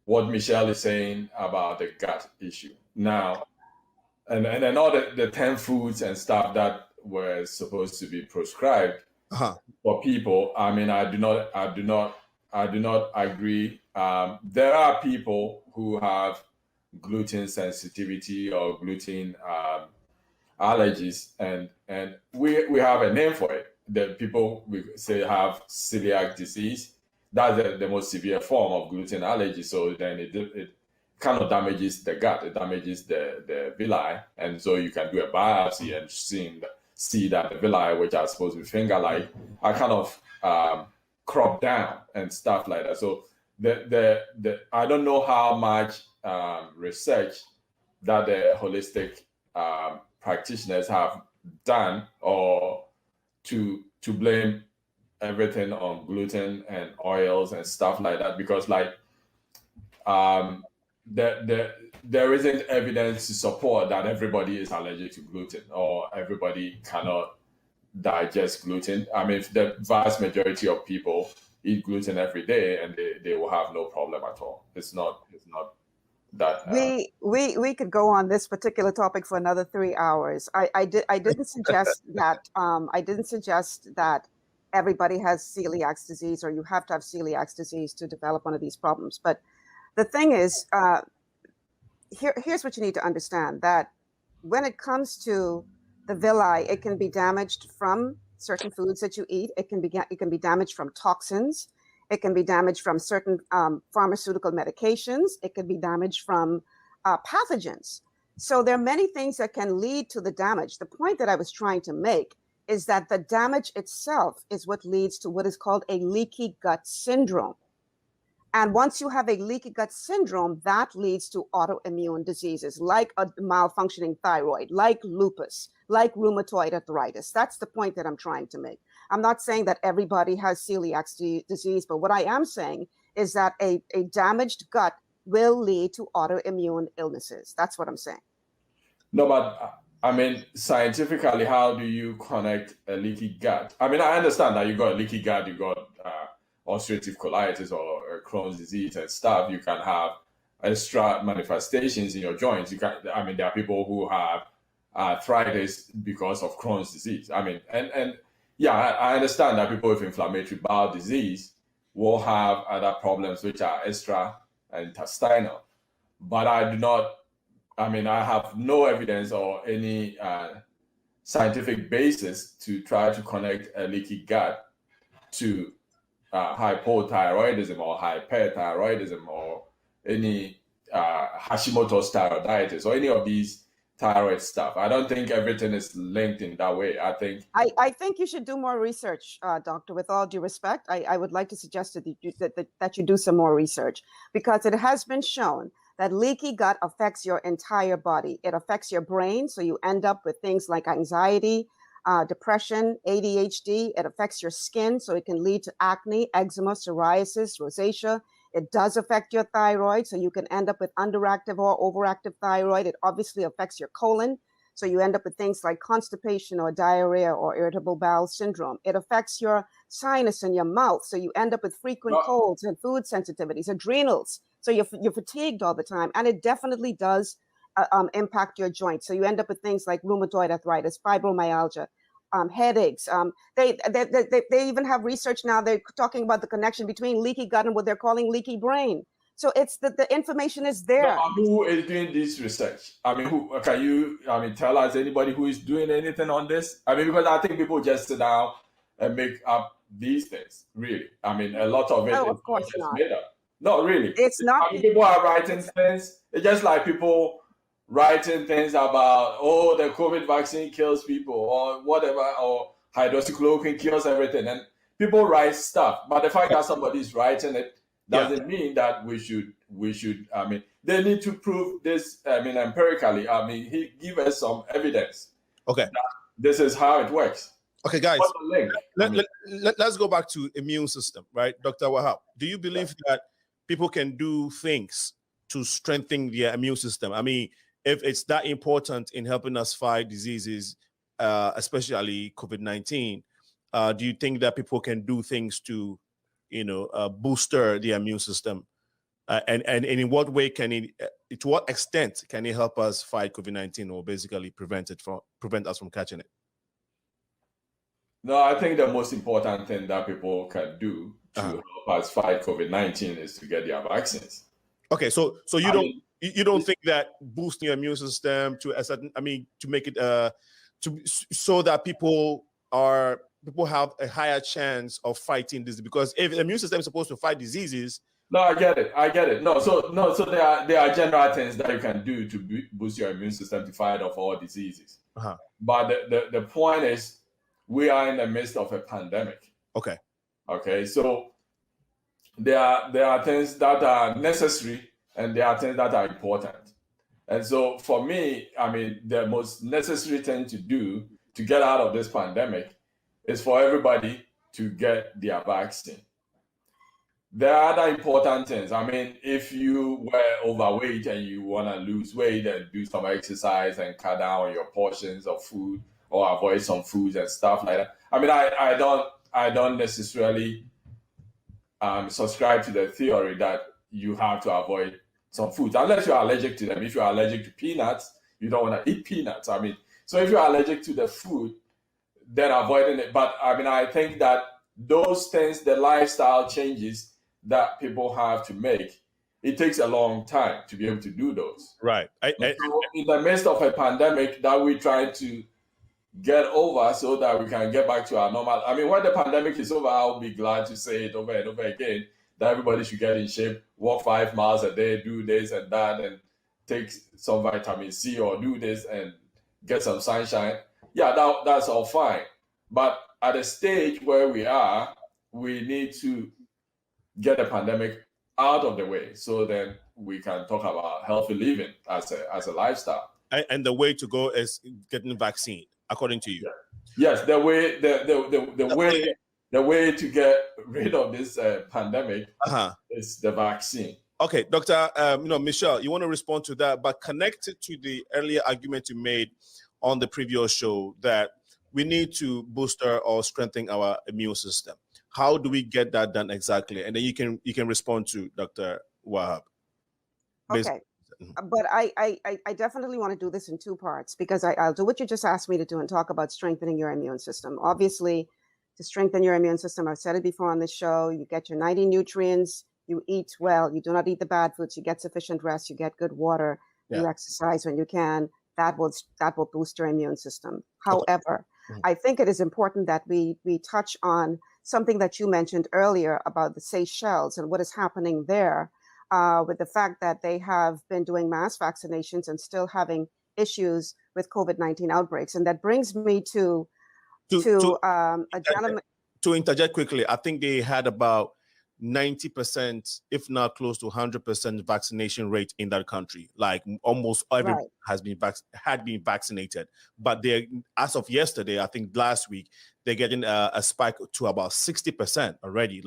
what Michelle is saying about the gut issue. Now, and all the 10 foods and stuff that were supposed to be prescribed for people. I mean, I do not agree. There are people who have gluten sensitivity or gluten allergies, and we have a name for it. The people we say have celiac disease. That's the most severe form of gluten allergy. So then it kind of damages the gut. It damages the villi, and so you can do a biopsy and see that the villi, which are supposed to be finger-like, are kind of cropped down and stuff like that. So the I don't know how much research that the holistic practitioners have done, or to blame everything on gluten and oils and stuff like that, because like there isn't evidence to support that everybody is allergic to gluten or everybody cannot digest gluten. I mean, the vast majority of people eat gluten every day and they will have no problem at all. It's not that we could go on this particular topic for another 3 hours. I didn't suggest that everybody has celiac disease or you have to have celiac disease to develop one of these problems. But the thing is, here's what you need to understand, that when it comes to the villi, it can be damaged from certain foods that you eat. It can be damaged from toxins. It can be damaged from certain pharmaceutical medications. It can be damaged from pathogens. So there are many things that can lead to the damage. The point that I was trying to make is that the damage itself is what leads to what is called a leaky gut syndrome. And once you have a leaky gut syndrome, that leads to autoimmune diseases like a malfunctioning thyroid, like lupus, like rheumatoid arthritis. That's the point that I'm trying to make. I'm not saying that everybody has celiac disease, but what I am saying is that a damaged gut will lead to autoimmune illnesses. That's what I'm saying. No, but I mean, scientifically, how do you connect a leaky gut? I mean, I understand that you got a leaky gut, you got ulcerative colitis or Crohn's disease and stuff. You can have extra manifestations in your joints. You can, I mean, there are people who have arthritis because of Crohn's disease. I mean, and yeah, I understand that people with inflammatory bowel disease will have other problems which are extra intestinal. But I do not, I mean, I have no evidence or any scientific basis to try to connect a leaky gut to hypothyroidism or hyperthyroidism or any Hashimoto's thyroiditis or any of these thyroid stuff. I don't think everything is linked in that way. I think you should do more research, doctor. With all due respect, I would like to suggest that you do some more research, because it has been shown that leaky gut affects your entire body. It affects your brain, so you end up with things like anxiety, depression, ADHD. It affects your skin, so it can lead to acne, eczema, psoriasis, rosacea. It does affect your thyroid, so you can end up with underactive or overactive thyroid. It obviously affects your colon, so you end up with things like constipation or diarrhea or irritable bowel syndrome. It affects your sinus and your mouth, so you end up with frequent colds and food sensitivities, adrenals, so you're fatigued all the time. And it definitely does impact your joints. So you end up with things like rheumatoid arthritis, fibromyalgia, headaches. They even have research now. They're talking about the connection between leaky gut and what they're calling leaky brain. So it's the information is there. No, who is doing this research? I mean, who can you? I mean, tell us anybody who is doing anything on this? I mean, because I think people just sit down and make up these things. Really, I mean, a lot of it No, is of course just not. made up. No, really, it's not. I mean, people are writing things. It's just like people writing things about, oh, the COVID vaccine kills people or whatever, or hydroxychloroquine kills everything, and people write stuff. But the fact that somebody is writing it doesn't mean that we should. I mean, they need to prove this. I mean, empirically. I mean, he give us some evidence. Okay, this is how it works. Okay, guys, let's go back to immune system, right, Dr. Wahab? Do you believe that people can do things to strengthen their immune system? I mean, if it's that important in helping us fight diseases, especially COVID-19, do you think that people can do things to, booster the immune system? And in what way can it, to what extent can it help us fight COVID-19, or basically prevent us from catching it? No, I think the most important thing that people can do to help us fight COVID-19 is to get their vaccines. Okay, so you don't think that boosting your immune system to a certain, to make it so that people have a higher chance of fighting this, because if the immune system is supposed to fight diseases. No, I get it. So there are general things that you can do to boost your immune system to fight off all diseases. But the point is, we are in the midst of a pandemic. Okay. So there are things that are necessary and there are things that are important. And so for me, the most necessary thing to do to get out of this pandemic is for everybody to get their vaccine. There are other important things. If you were overweight and you want to lose weight and do some exercise and cut down on your portions of food or avoid some foods and stuff like that. I don't necessarily subscribe to the theory that you have to avoid some foods unless you are allergic to them. If you are allergic to peanuts, you don't want to eat peanuts. So if you are allergic to the food, then avoiding it. But I think that those things, the lifestyle changes that people have to make, it takes a long time to be able to do those. Right. So in the midst of a pandemic that we try to get over so that we can get back to our normal. When the pandemic is over, I'll be glad to say it over and over again that everybody should get in shape, walk 5 miles a day, do this and that, and take some vitamin C or do this and get some sunshine. Yeah, that's all fine. But at the stage where we are, we need to get the pandemic out of the way so then we can talk about healthy living as a lifestyle. And the way to go is getting vaccine, according to you. Yes, the way to get rid of this pandemic is the vaccine. Okay, Dr. Michelle, you want to respond to that, but connected to the earlier argument you made on the previous show that we need to booster or strengthen our immune system. How do we get that done exactly? And then you can respond to Dr. WAHAB. Okay. But I definitely want to do this in two parts, because I'll do what you just asked me to do and talk about strengthening your immune system. Obviously, to strengthen your immune system, I've said it before on this show, you get your 90 nutrients, you eat well, you do not eat the bad foods, you get sufficient rest, you get good water, you exercise when you can. That will boost your immune system. However, I think it is important that we touch on something that you mentioned earlier about the Seychelles and what is happening there. With the fact that they have been doing mass vaccinations and still having issues with COVID-19 outbreaks. And that brings me to a gentleman. To interject quickly, I think they had about 90%, if not close to 100% vaccination rate in that country. Like almost everyone had been vaccinated. But they, as of yesterday, I think last week, they're getting a spike to about 60% already.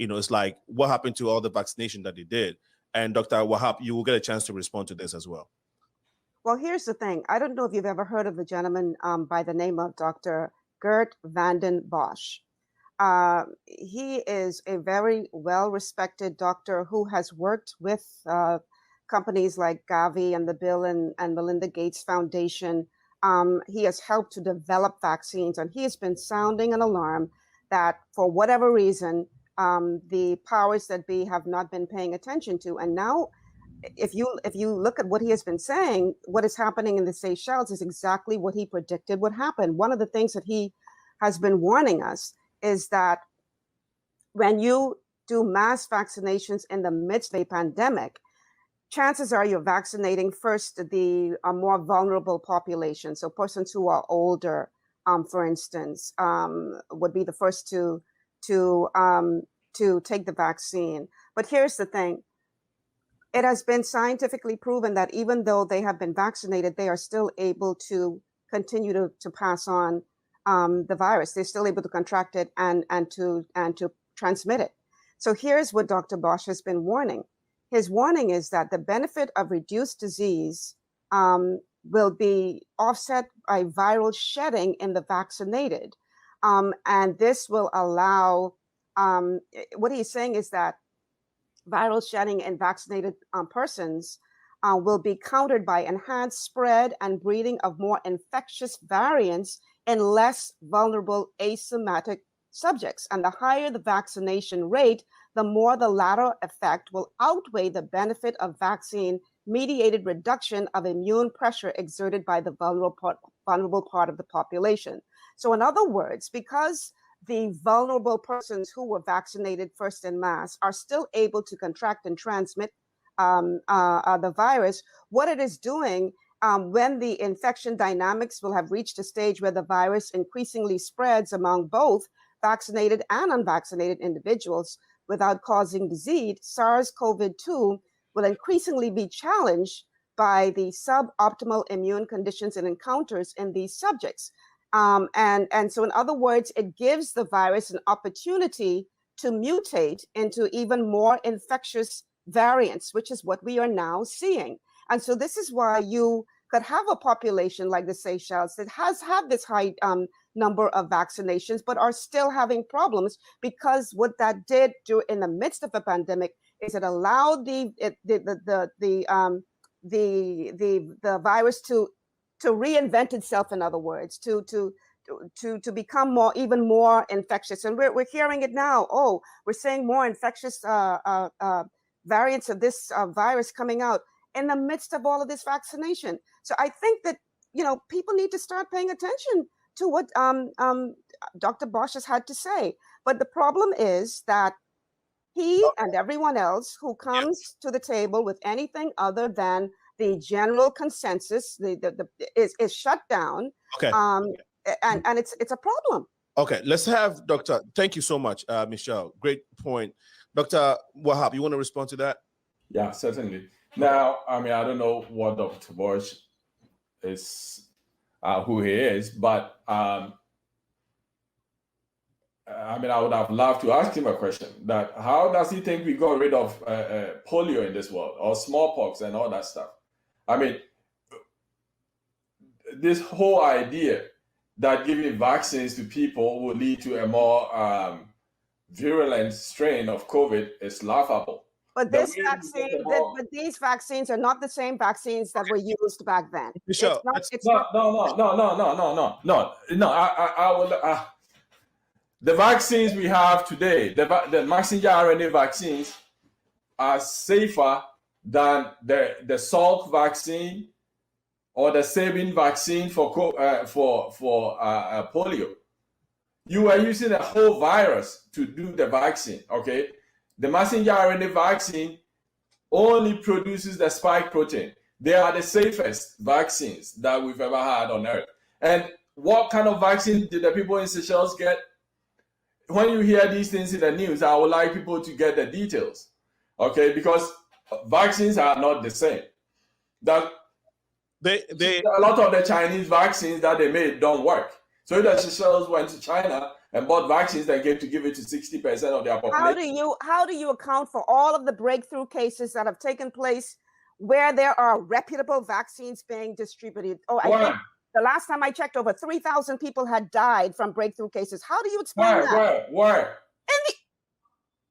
It's like, what happened to all the vaccination that they did? And Dr. WAHAB, you will get a chance to respond to this as well. Well, here's the thing. I don't know if you've ever heard of a gentleman by the name of Dr. Geert Vanden Bossche. He is a very well-respected doctor who has worked with companies like Gavi and the Bill and Melinda Gates Foundation. He has helped to develop vaccines, and he has been sounding an alarm that for whatever reason, the powers that be have not been paying attention to. And now, if you look at what he has been saying, what is happening in the Seychelles is exactly what he predicted would happen. One of the things that he has been warning us is that when you do mass vaccinations in the midst of a pandemic, chances are you're vaccinating first the more vulnerable population. So persons who are older, for instance, would be the first to take the vaccine. But here's the thing. It has been scientifically proven that even though they have been vaccinated, they are still able to continue to pass on the virus. They're still able to contract it and to transmit it. So here's what Dr. Bossche has been warning. His warning is that the benefit of reduced disease will be offset by viral shedding in the vaccinated. And this will allow, what he's saying is that viral shedding in vaccinated persons will be countered by enhanced spread and breeding of more infectious variants in less vulnerable asymptomatic subjects. And the higher the vaccination rate, the more the latter effect will outweigh the benefit of vaccine-mediated reduction of immune pressure exerted by the vulnerable part of the population. So in other words, because the vulnerable persons who were vaccinated first en masse are still able to contract and transmit the virus, what it is doing when the infection dynamics will have reached a stage where the virus increasingly spreads among both vaccinated and unvaccinated individuals without causing disease, SARS-CoV-2 will increasingly be challenged by the suboptimal immune conditions and encounters in these subjects. And so in other words, it gives the virus an opportunity to mutate into even more infectious variants, which is what we are now seeing. And so this is why you could have a population like the Seychelles that has had this high number of vaccinations, but are still having problems, because what that did in the midst of a pandemic is it allowed the virus to reinvent itself, in other words, to become even more infectious. And we're hearing it now. Oh, we're seeing more infectious variants of this virus coming out in the midst of all of this vaccination. So I think that, people need to start paying attention to what Dr. Bosch has had to say. But the problem is that he and everyone else who comes to the table with anything other than the general consensus is shut down. Okay. And it's a problem. Okay, let's have Dr. Thank you so much, Michelle. Great point. Dr. Wahab, you want to respond to that? Yeah, certainly. Now, I don't know what Dr. Bosch is, who he is, but I would have loved to ask him a question, that how does he think we got rid of polio in this world, or smallpox and all that stuff? This whole idea that giving vaccines to people will lead to a more virulent strain of COVID is laughable. But these vaccines are not the same vaccines that were used back then. Michelle, No. I will. The vaccines we have today, the messenger RNA vaccines, are safer than the Salk vaccine or the Sabin vaccine for polio. You are using a whole virus to do the vaccine, okay? The messenger RNA vaccine only produces the spike protein. They are the safest vaccines that we've ever had on Earth. And what kind of vaccine did the people in Seychelles get? When you hear these things in the news, I would like people to get the details, okay? Because vaccines are not the same. A lot of the Chinese vaccines that they made don't work. So if the Seychelles went to China and bought vaccines that came to give it to 60% of their population. How do you account for all of the breakthrough cases that have taken place where there are reputable vaccines being distributed? Oh, I think the last time I checked, over 3,000 people had died from breakthrough cases. How do you explain that? Where?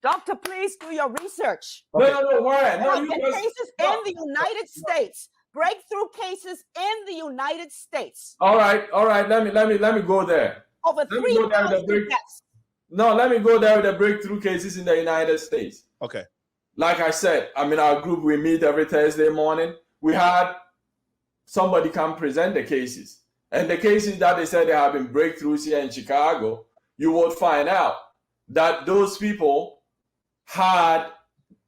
Doctor, please do your research. Okay. No, where? Cases in the United States. Breakthrough cases in the United States. All right. Let me go there. Over 3,000 deaths. No, let me go there with the breakthrough cases in the United States. Okay. Like I said, our group, we meet every Thursday morning. We had somebody come present the cases. And the cases that they said they have been breakthroughs here in Chicago, you would find out that those people had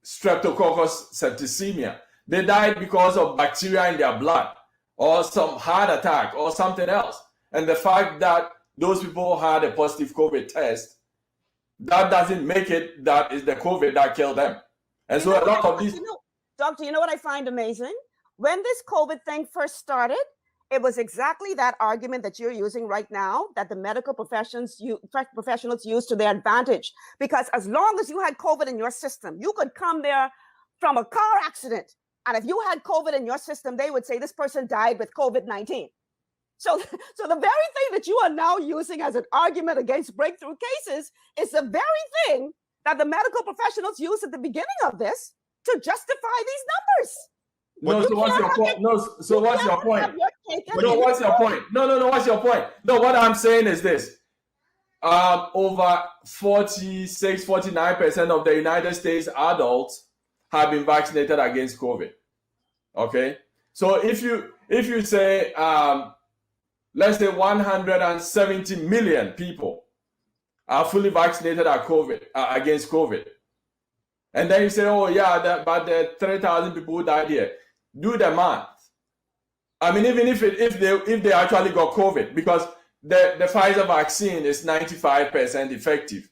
Streptococcus septicemia. They died because of bacteria in their blood or some heart attack or something else. And the fact that those people had a positive COVID test, that doesn't make it that is the COVID that killed them. And so a lot of these... Doctor, you know what I find amazing? When this COVID thing first started, it was exactly that argument that you're using right now, that the medical professionals use to their advantage. Because as long as you had COVID in your system, you could come there from a car accident. And if you had COVID in your system, they would say this person died with COVID-19. So the very thing that you are now using as an argument against breakthrough cases is the very thing that the medical professionals used at the beginning of this to justify these numbers. No, so what's your point? No, so what's your point? No, what's your point? No, what's your point? No, what I'm saying is this. Over 49% of the United States adults have been vaccinated against COVID. Okay? So if you say, let's say 170 million people are fully vaccinated against COVID. And then you say, oh yeah, but the 3,000 people who died here. Do the math. I mean, even if they actually got COVID, because the Pfizer vaccine is 95% effective.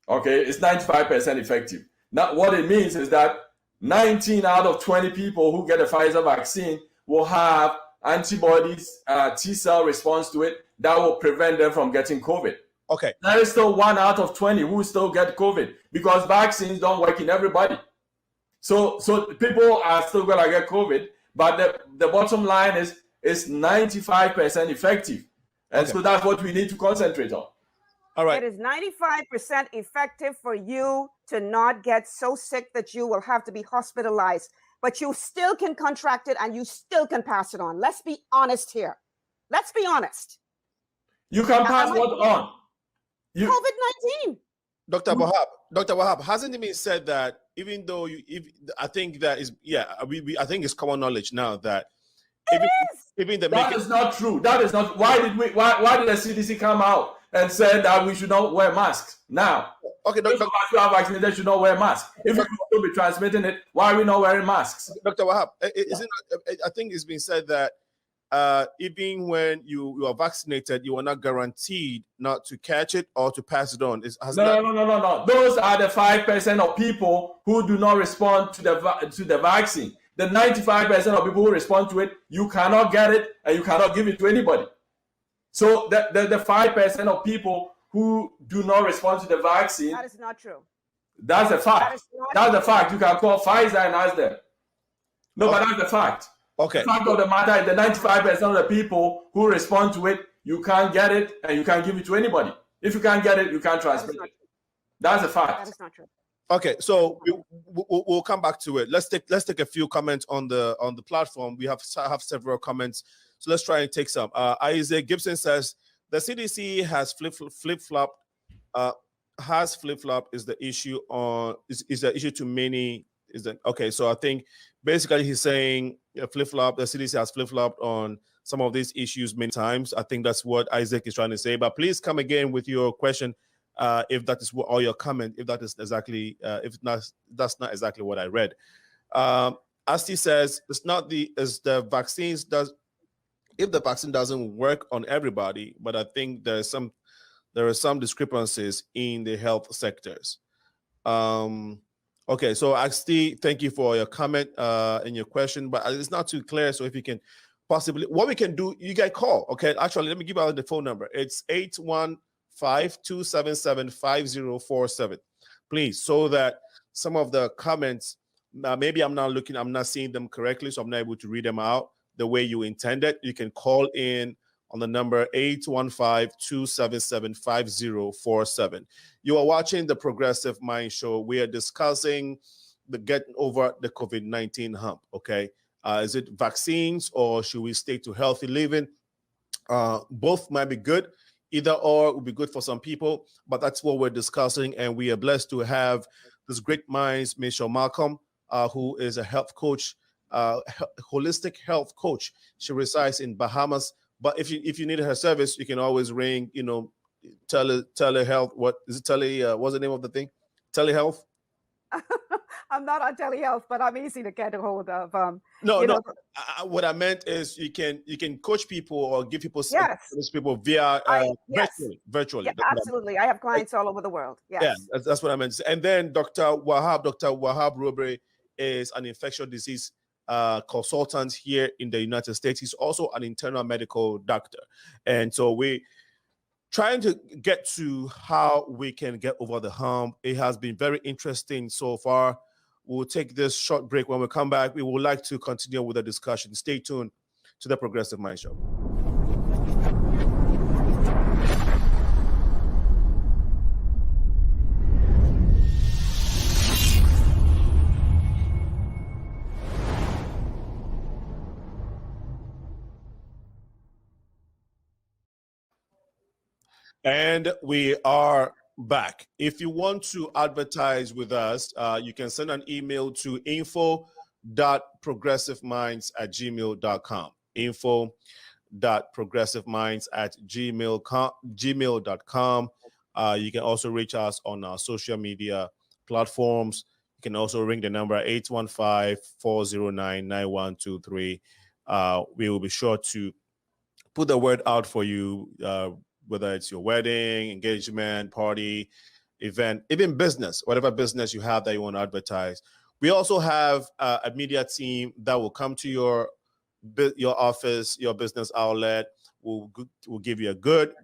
Okay, it's 95% effective. Now, what it means is that 19 out of 20 people who get the Pfizer vaccine will have antibodies, T-cell response to it that will prevent them from getting COVID. Okay. There is still 1 out of 20 who still get COVID because vaccines don't work in everybody. So people are still gonna get COVID, but the bottom line is 95% effective. And so that's what we need to concentrate on. All right. It is 95% effective for you to not get so sick that you will have to be hospitalized, but you still can contract it and you still can pass it on. Let's be honest here. Let's be honest. You can pass what on? COVID-19. Dr. Wahab, hasn't it been said that even though I think that is, I think it's common knowledge now that that is not true. That is not. Why did the CDC come out and said that we should not wear masks now? Okay, those of us who are vaccinated should not wear masks. If we will be transmitting it, why are we not wearing masks? Dr. Wahab, I think it's been said that even when you are vaccinated, you are not guaranteed not to catch it or to pass it on. No. Those are the 5% of people who do not respond to the vaccine. The 95% of people who respond to it, you cannot get it and you cannot give it to anybody. So the 5% of people who do not respond to the vaccine. That is not true. That's a fact. That's the fact. You can call Pfizer and ask them. No, but that's the fact. Okay. The fact of the matter is the 95% of the people who respond to it, you can't get it and you can't give it to anybody. If you can't get it, you can't transmit it. That's a fact. That is not true. Okay, so we'll come back to it. Let's take a few comments on the platform. We have several comments, so let's try and take some. Isaac Gibson says the CDC has flip-flop. Is the issue is the issue to many? Is that okay? So I think basically he's saying flip-flop. The CDC has flip-flopped on some of these issues many times. I think that's what Isaac is trying to say. But please come again with your question. If that is what, or your comment, if that is exactly, if not, that's not exactly what I read. Asti says it's not if the vaccine doesn't work on everybody, but I think there are some discrepancies in the health sectors. Okay, so Asti, thank you for your comment and your question, but it's not too clear. So if you can possibly, what we can do, you get call. Okay, actually, let me give out the phone number. It's 815-277-5047, please, so that some of the comments, maybe I'm not seeing them correctly, so I'm not able to read them out the way you intended. You can call in on the number 815-277-5047. You are watching the Progressive Mind Show. We are discussing the getting over the COVID-19 hump, okay? Is it vaccines or should we stick to healthy living? Both might be good. Either or would be good for some people, but that's what we're discussing. And we are blessed to have this great minds, Michelle MALCOM, who is a health coach, holistic health coach. She resides in Bahamas. But if you need her service, you can always ring, telehealth. What is it? What's the name of the thing? Telehealth? I'm not on telehealth, but I'm easy to get a hold of. What I meant is you can coach people or give people people via virtually. Yeah, absolutely. I have clients all over the world. Yes. Yeah, that's what I meant. And then Dr. Wahab Robre is an infectious disease consultant here in the United States. He's also an internal medical doctor. And so we're trying to get to how we can get over the hump. It has been very interesting so far. We'll take this short break. When we come back, we would like to continue with the discussion. Stay tuned to the Progressive Mind Show. And we are back. If you want to advertise with us, you can send an email to info.progressiveminds@gmail.com. info.progressiveminds@gmail.com. You can also reach us on our social media platforms. You can also ring the number 815-409-9123. We will be sure to put the word out for you, whether it's your wedding, engagement, party, event, even business, whatever business you have that you want to advertise. We also have a media team that will come to your office, your business outlet. We'll give you a good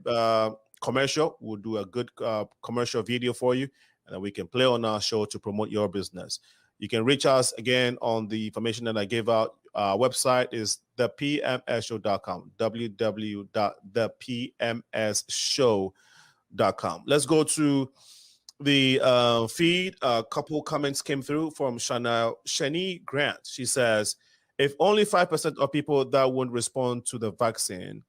commercial. We'll do a good commercial video for you, and then we can play on our show to promote your business. You can reach us again on the information that I gave out. Our website is thepmsshow.com, www.thepmsshow.com. Let's go to the feed. A couple comments came through from Shani Grant. She says, if only 5% of people that won't respond to the vaccine,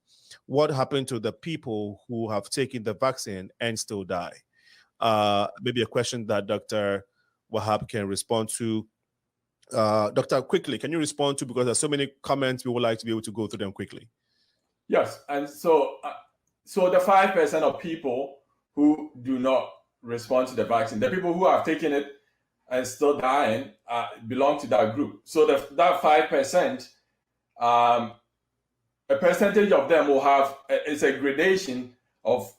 what happened to the people who have taken the vaccine and still die? Maybe a question that Dr. WAHAB can respond to. Doctor, quickly, can you respond to, because there's so many comments, we would like to be able to go through them quickly. Yes, and so the 5% of people who do not respond to the vaccine, the people who have taken it and still dying, belong to that group. So that 5%, a percentage of them will have, it's a gradation of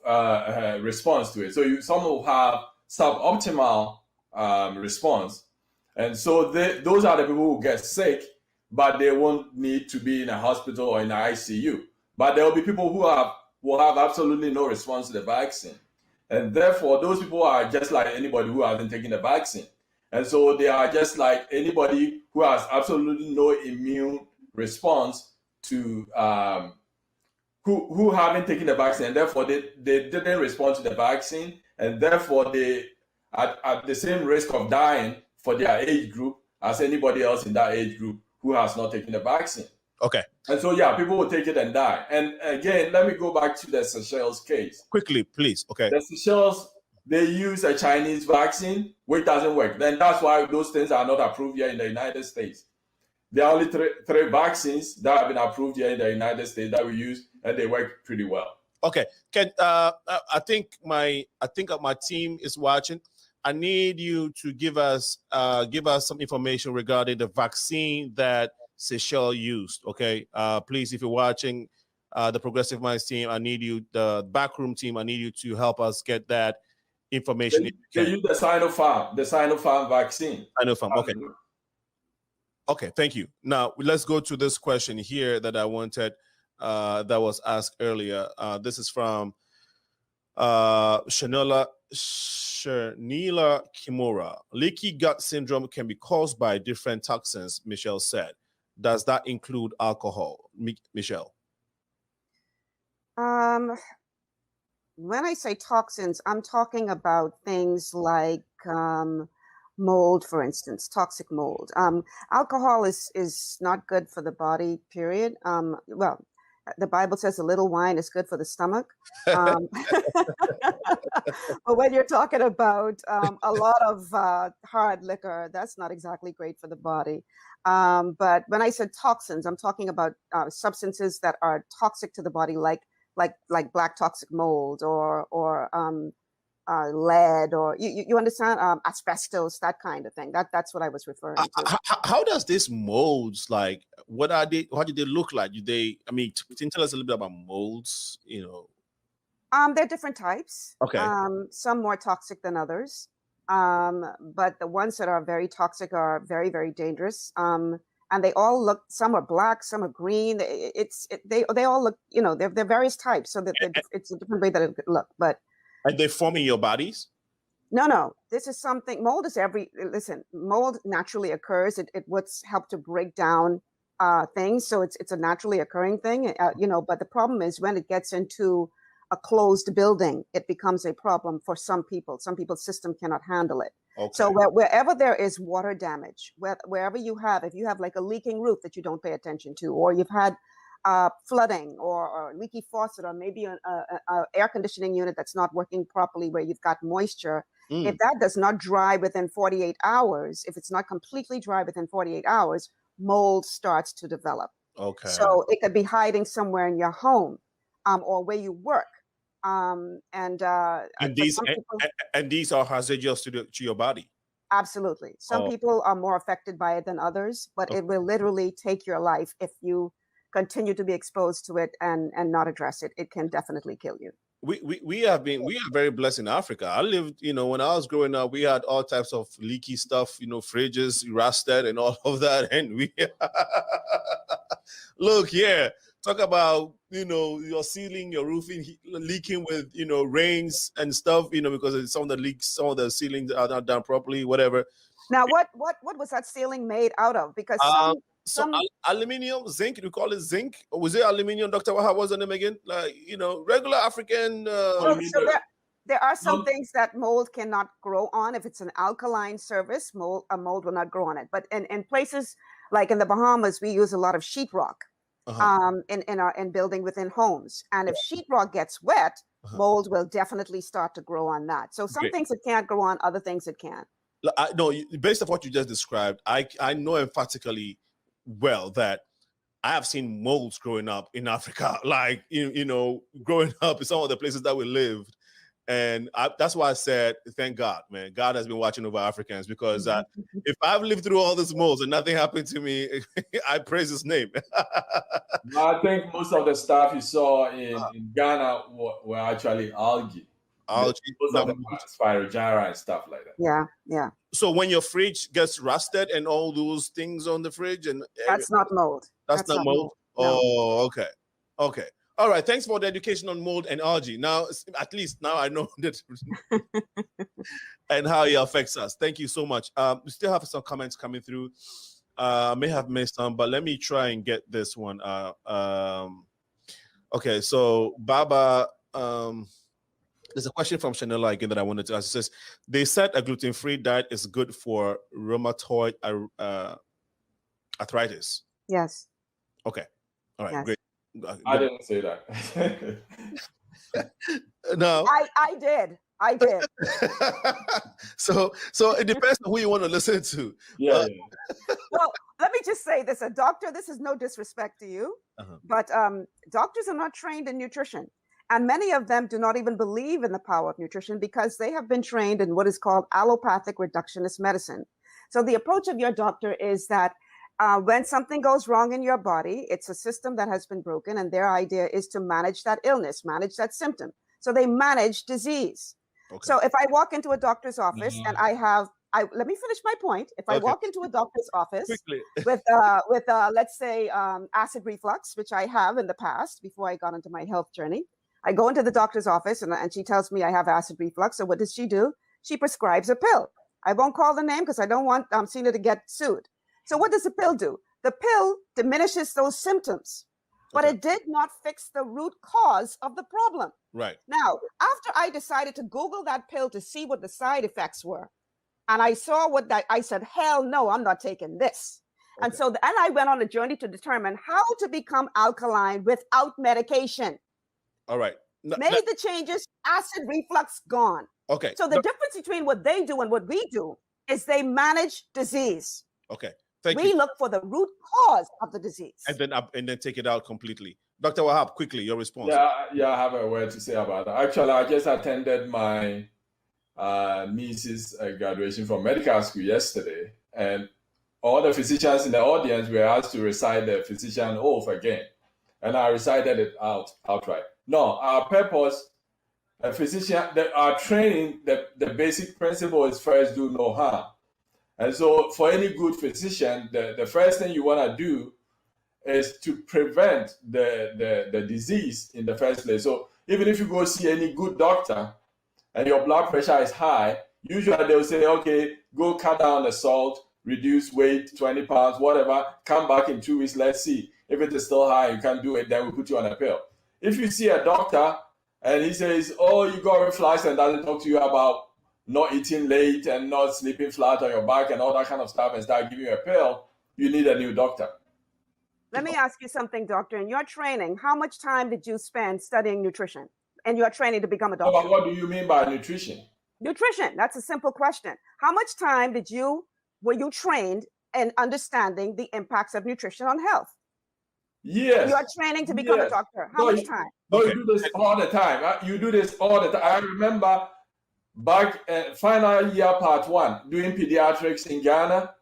response to it. So some will have suboptimal response. And so those are the people who get sick, but they won't need to be in a hospital or in the ICU. But there will be people who will have absolutely no response to the vaccine. And therefore, those people are just like anybody who hasn't taken the vaccine. And so they are just like anybody who has absolutely no immune response to who haven't taken the vaccine. And therefore, they didn't respond to the vaccine. And therefore, they are at the same risk of dying for their age group as anybody else in that age group who has not taken the vaccine. Okay. And so, yeah, people will take it and die. And again, let me go back to the Seychelles case. Quickly, please. Okay. The Seychelles, they use a Chinese vaccine, which doesn't work. Then that's why those things are not approved here in the United States. There are only three vaccines that have been approved here in the United States that we use, and they work pretty well. Okay. I think my team is watching. I need you to give us some information regarding the vaccine that Seychelles used. Okay, please, if you're watching, the Progressive Minds team, I need you, the backroom team, I need you to help us get that information. They use the Sinopharm vaccine. Sinopharm. Okay. Okay. Thank you. Now let's go to this question here that I wanted, that was asked earlier. This is from Shanila Kimura. Leaky gut syndrome can be caused by different toxins, Michelle said. Does that include alcohol, Michelle? When I say toxins, I'm talking about things like mold, for instance, toxic mold. Alcohol is not good for the body, period. Well, the Bible says a little wine is good for the stomach. But when you're talking about a lot of hard liquor, that's not exactly great for the body. But when I said toxins, I'm talking about substances that are toxic to the body, like black toxic mold or lead, or you understand, asbestos, that kind of thing. That's what I was referring to. How does this molds, like, what are they? How do they look like? Can you tell us a little bit about molds? They're different types. Okay. Some more toxic than others. But the ones that are very toxic are very, very dangerous. And they all look, some are black, some are green. They all look, they're various types. So that it's a different way that it could look. But are they forming your bodies? No. This is something, mold naturally occurs. It what's helped to break down things. So it's a naturally occurring thing, but the problem is when it gets into a closed building, it becomes a problem for some people. Some people's system cannot handle it. Okay. So wherever there is water damage, wherever if you have like a leaking roof that you don't pay attention to, or you've had flooding or leaky faucet, or maybe an air conditioning unit that's not working properly where you've got moisture, if that does not dry within 48 hours, if it's not completely dry within 48 hours, mold starts to develop. Okay. So it could be hiding somewhere in your home or where you work. And these are hazardous to your body. Absolutely. Some people are more affected by it than others, but it will literally take your life if you continue to be exposed to it and not address it. It can definitely kill you. We are very blessed in Africa. I lived, when I was growing up, we had all types of leaky stuff, fridges rusted and all of that. And we look, talk about, your ceiling, your roofing leaking with, rains and stuff, because some of the ceilings are not done properly, whatever. Now, what was that ceiling made out of? Because some aluminum, zinc, you call it zinc? Or was it aluminum, Dr. Wahab? What's the name again? Like, regular African. So there are some things that mold cannot grow on. If it's an alkaline surface, a mold will not grow on it. But in places like in the Bahamas, we use a lot of sheetrock in building within homes. And if sheetrock gets wet, mold will definitely start to grow on that. So some things it can't grow on, other things it can. No, based on what you just described, I know emphatically well that I have seen molds growing up in Africa, like, growing up in some of the places that we lived. And that's why I said, thank God, man. God has been watching over Africans, because if I've lived through all these molds and nothing happened to me, I praise his name. I think most of the stuff you saw in Ghana were actually algae. Most of them are spirogyra and stuff like that. Yeah. So when your fridge gets rusted and all those things on the fridge, and that's not mold. That's not mold. No. Oh, okay. All right. Thanks for the education on mold and algae. Now, at least now I know that and how it affects us. Thank you so much. We still have some comments coming through. I may have missed some, but let me try and get this one. Okay. So Baba, there's a question from Chanela again that I wanted to ask. It says, they said a gluten-free diet is good for rheumatoid arthritis. Yes. Okay. All right. Yes. Great. I didn't say that. No. I did. So it depends on who you want to listen to. Yeah. Well, let me just say this. A doctor, this is no disrespect to you, but doctors are not trained in nutrition. And many of them do not even believe in the power of nutrition because they have been trained in what is called allopathic reductionist medicine. So the approach of your doctor is that when something goes wrong in your body, it's a system that has been broken, and their idea is to manage that illness, manage that symptom. So they manage disease. Okay. So if I walk into a doctor's office and let me finish my point. If I walk into a doctor's office with let's say acid reflux, which I have in the past before I got into my health journey, I go into the doctor's office and she tells me I have acid reflux. So what does she do? She prescribes a pill. I won't call the name because I don't want Cena to get sued. So what does the pill do? The pill diminishes those symptoms, but it did not fix the root cause of the problem. Right. Now, after I decided to Google that pill to see what the side effects were, and I saw I said, hell no, I'm not taking this. Okay. And so I went on a journey to determine how to become alkaline without medication. All right. Made the changes, acid reflux gone. Okay. So the difference between what they do and what we do is they manage disease. Okay. We look for the root cause of the disease. And then take it out completely. Dr. Wahab, quickly, your response. Yeah, I have a word to say about that. Actually, I just attended my niece's graduation from medical school yesterday, and all the physicians in the audience were asked to recite the physician oath again. And I recited it outright. No, our purpose, a physician, our training, the basic principle is first do no harm. And so for any good physician, the first thing you want to do is to prevent the disease in the first place. So even if you go see any good doctor and your blood pressure is high, usually they'll say, okay, go cut down the salt, reduce weight, 20 pounds, whatever, come back in 2 weeks, let's see. If it is still high, you can't do it, then we put you on a pill. If you see a doctor and he says, oh, you got reflux, and doesn't talk to you about not eating late and not sleeping flat on your back and all that kind of stuff, and start giving you a pill, you need a new doctor. Let me ask you something, doctor. In your training, how much time did you spend studying nutrition in your training to become a doctor? But what do you mean by nutrition? Nutrition. That's a simple question. How much time were you trained in understanding the impacts of nutrition on health? Yes. You are training to become a doctor. How much time? No, you do this all the time. You do this all the time. I remember back final year part 1 doing pediatrics in Ghana.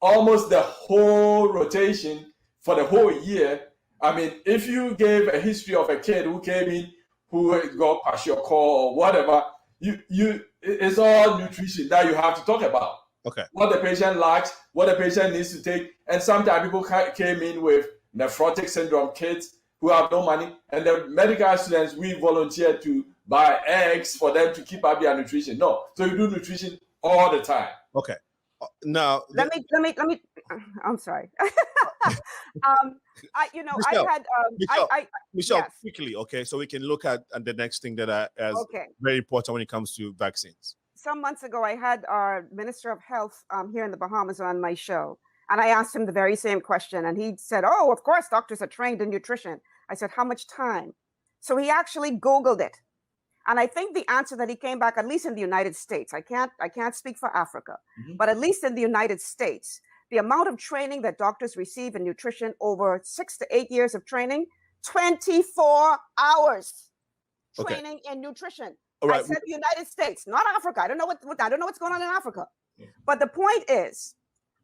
Almost the whole rotation for the whole year. I mean, if you gave a history of a kid who came in who got kwashiorkor or whatever, it's all nutrition that you have to talk about. Okay. What the patient lacks, what the patient needs to take. And sometimes people came in with nephrotic syndrome kids who have no money. And the medical students, we volunteer to buy eggs for them to keep up their nutrition. No. So you do nutrition all the time. Okay. Now let me I'm sorry. Michelle, yes. quickly, okay, so we can look at the next thing that is very important when it comes to vaccines. Some months ago, I had our Minister of Health here in the Bahamas on my show, and I asked him the very same question, and he said, "Oh, of course, doctors are trained in nutrition." I said, "How much time?" So he actually Googled it. And I think the answer that he came back, at least in the United States, I can't speak for Africa, but at least in the United States, the amount of training that doctors receive in nutrition over 6 to 8 years of training, 24 hours training in nutrition. Right. I said the United States, not Africa. I don't know what's going on in Africa. But the point is,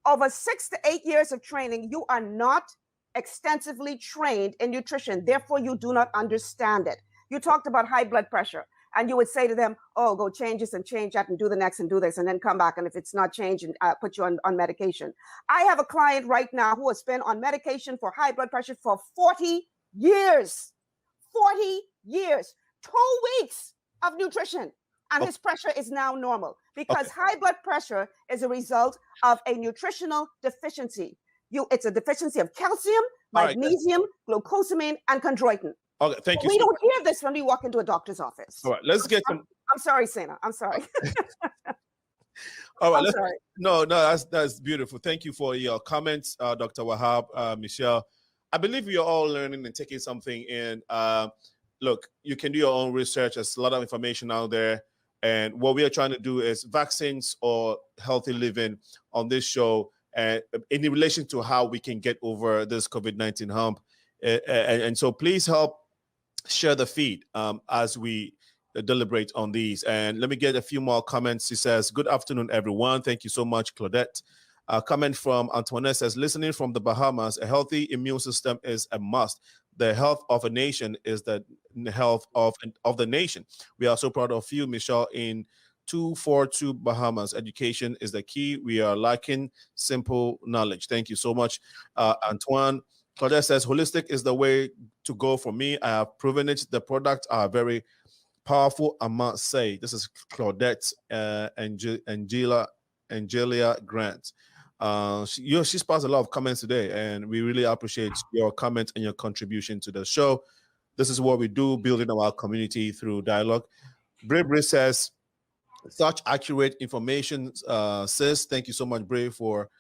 over 6 to 8 years of training, you are not extensively trained in nutrition. Therefore, you do not understand it. You talked about high blood pressure. And you would say to them, "Oh, go change this and change that and do the next and do this and then come back. And if it's not changed, and put you on medication." I have a client right now who has been on medication for high blood pressure for 40 years. 40 years. 2 weeks of nutrition. And his pressure is now normal because high blood pressure is a result of a nutritional deficiency. It's a deficiency of calcium, magnesium, glucosamine, and chondroitin. Okay, thank you. We don't hear this when we walk into a doctor's office. All right, let's get some. I'm sorry, Sena. I'm sorry. All right. I'm sorry. No, that's beautiful. Thank you for your comments, Dr. Wahab, Michelle. I believe we are all learning and taking something in. Look, you can do your own research. There's a lot of information out there. And what we are trying to do is vaccines or healthy living on this show, and in relation to how we can get over this COVID-19 hump. And so please help share the feed as we deliberate on these. And let me get a few more comments. He says, "Good afternoon, everyone." Thank you so much, Claudette. A comment from Antoinette says, "Listening from the Bahamas, a healthy immune system is a must. The health of a nation is the health of the nation. We are so proud of you, Michelle, in 242 Bahamas. Education is the key. We are lacking simple knowledge." Thank you so much, Antoine. Claudette says, "Holistic is the way to go for me. I have proven it. The products are very powerful, I must say." This is Claudette Angelia Grant. She's passed a lot of comments today, and we really appreciate your comments and your contribution to the show. This is what we do, building our community through dialogue. Bray says, "Such accurate information, sis." Thank you so much, Bray, for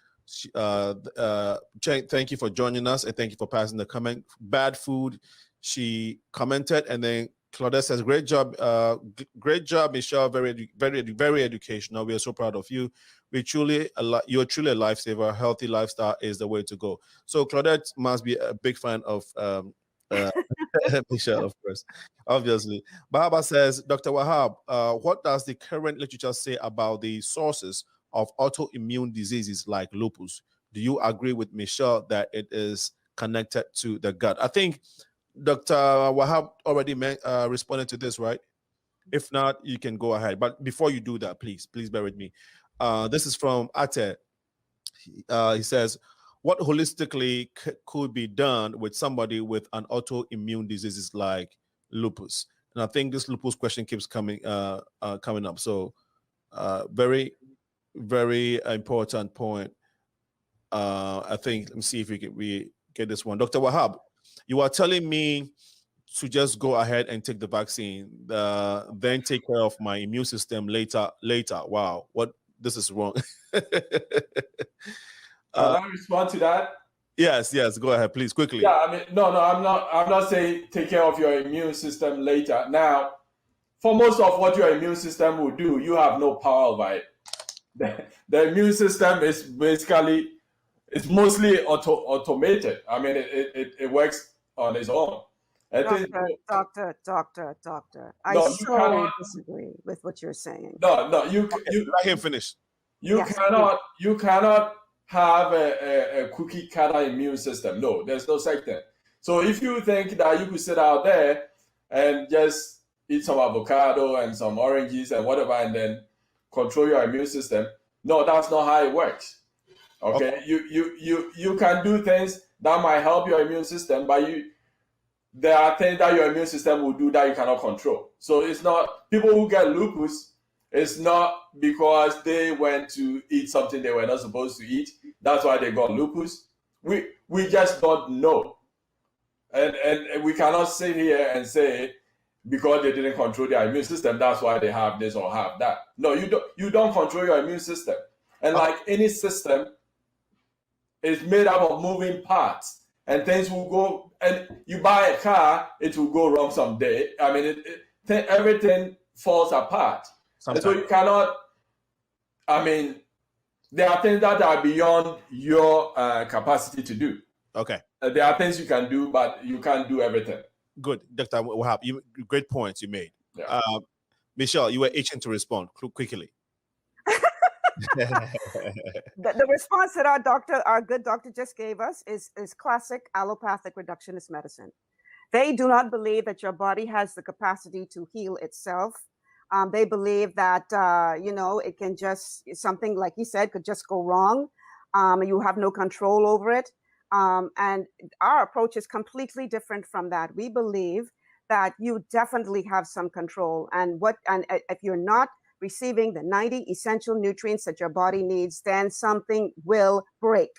thank you for joining us, and thank you for passing the comment. Bad food, she commented, and then Claudette says, great job, Michelle. Very educational. We are so proud of you. You're truly a lifesaver. Healthy lifestyle is the way to go." So Claudette must be a big fan of Michelle, of course, obviously. Bahaba says, "Dr. Wahab, what does the current literature say about the sources of autoimmune diseases like lupus? Do you agree with Michelle that it is connected to the gut?" I think Dr. Wahab already responded to this, right? If not, you can go ahead. But before you do that, please bear with me. This is from Ate. He says, "What holistically could be done with somebody with an autoimmune diseases like lupus?" And I think this lupus question keeps coming up. So very, very important point. I think, let me see if we get this one. Dr. Wahab, you are telling me to just go ahead and take the vaccine, then take care of my immune system later. Wow, this is wrong. Can I respond to that? Yes, go ahead, please, quickly. Yeah, I mean, no, I'm not saying take care of your immune system later. Now, for most of what your immune system will do, you have no power over it. The immune system is basically, it's mostly automated. I mean, it works on its own. Doctor, I No, so disagree with what you're saying. No, you let him finish. You cannot have a cookie cutter immune system. No, there's no such thing. So if you think that you could sit out there and just eat some avocado and some oranges and whatever, and then control your immune system, no, that's not how it works. Okay, you can do things that might help your immune system, but there are things that your immune system will do that you cannot control. So it's not, people who get lupus, it's not because they went to eat something they were not supposed to eat. That's why they got lupus. We just don't know. And we cannot sit here and say because they didn't control their immune system, that's why they have this or have that. No, you don't control your immune system. And like any system, it's made up of moving parts. And things will go, and you buy a car, it will go wrong someday. I mean, everything falls apart. And so you cannot, I mean, there are things that are beyond your capacity to do. Okay. There are things you can do, but you can't do everything. Good, Dr. Wahab, great points you made. Yeah. Michelle, you were itching to respond quickly. The response that our good doctor just gave us is classic allopathic reductionist medicine. They do not believe that your body has the capacity to heal itself. They believe that it can just, something like he said could just go wrong. You have no control over it. And our approach is completely different from that. We believe that you definitely have some control, and if you're not receiving the 90 essential nutrients that your body needs, then something will break.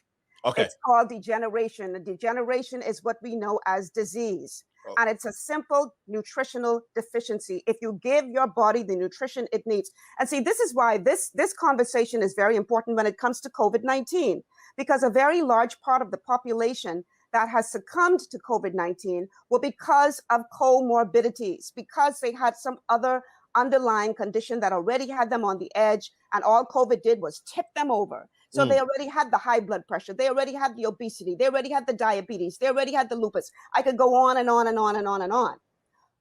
Okay. It's called degeneration. The degeneration is what we know as disease. Oh. And it's a simple nutritional deficiency. If you give your body the nutrition it needs. And see, this is why this conversation is very important when it comes to COVID-19, because a very large part of the population that has succumbed to COVID-19 were because of comorbidities, because they had some other underlying condition that already had them on the edge, and all COVID did was tip them over. So they already had the high blood pressure, they already had the obesity, they already had the diabetes, they already had the lupus. I could go on and on and on and on and on.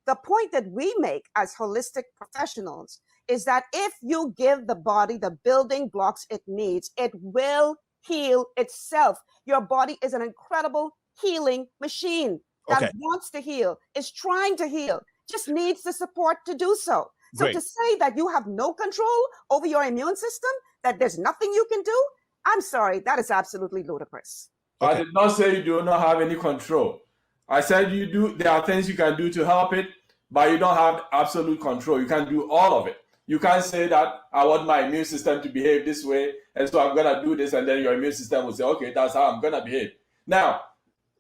The point that we make as holistic professionals is that if you give the body the building blocks it needs, it will heal itself. Your body is an incredible healing machine that wants to heal, is trying to heal, just needs the support to do so. So to say that you have no control over your immune system, that there's nothing you can do, I'm sorry, that is absolutely ludicrous. I did not say you do not have any control. I said you do. There are things you can do to help it, but you don't have absolute control. You can't do all of it. You can't say that I want my immune system to behave this way, and so I'm going to do this, and then your immune system will say, okay, that's how I'm going to behave. Now,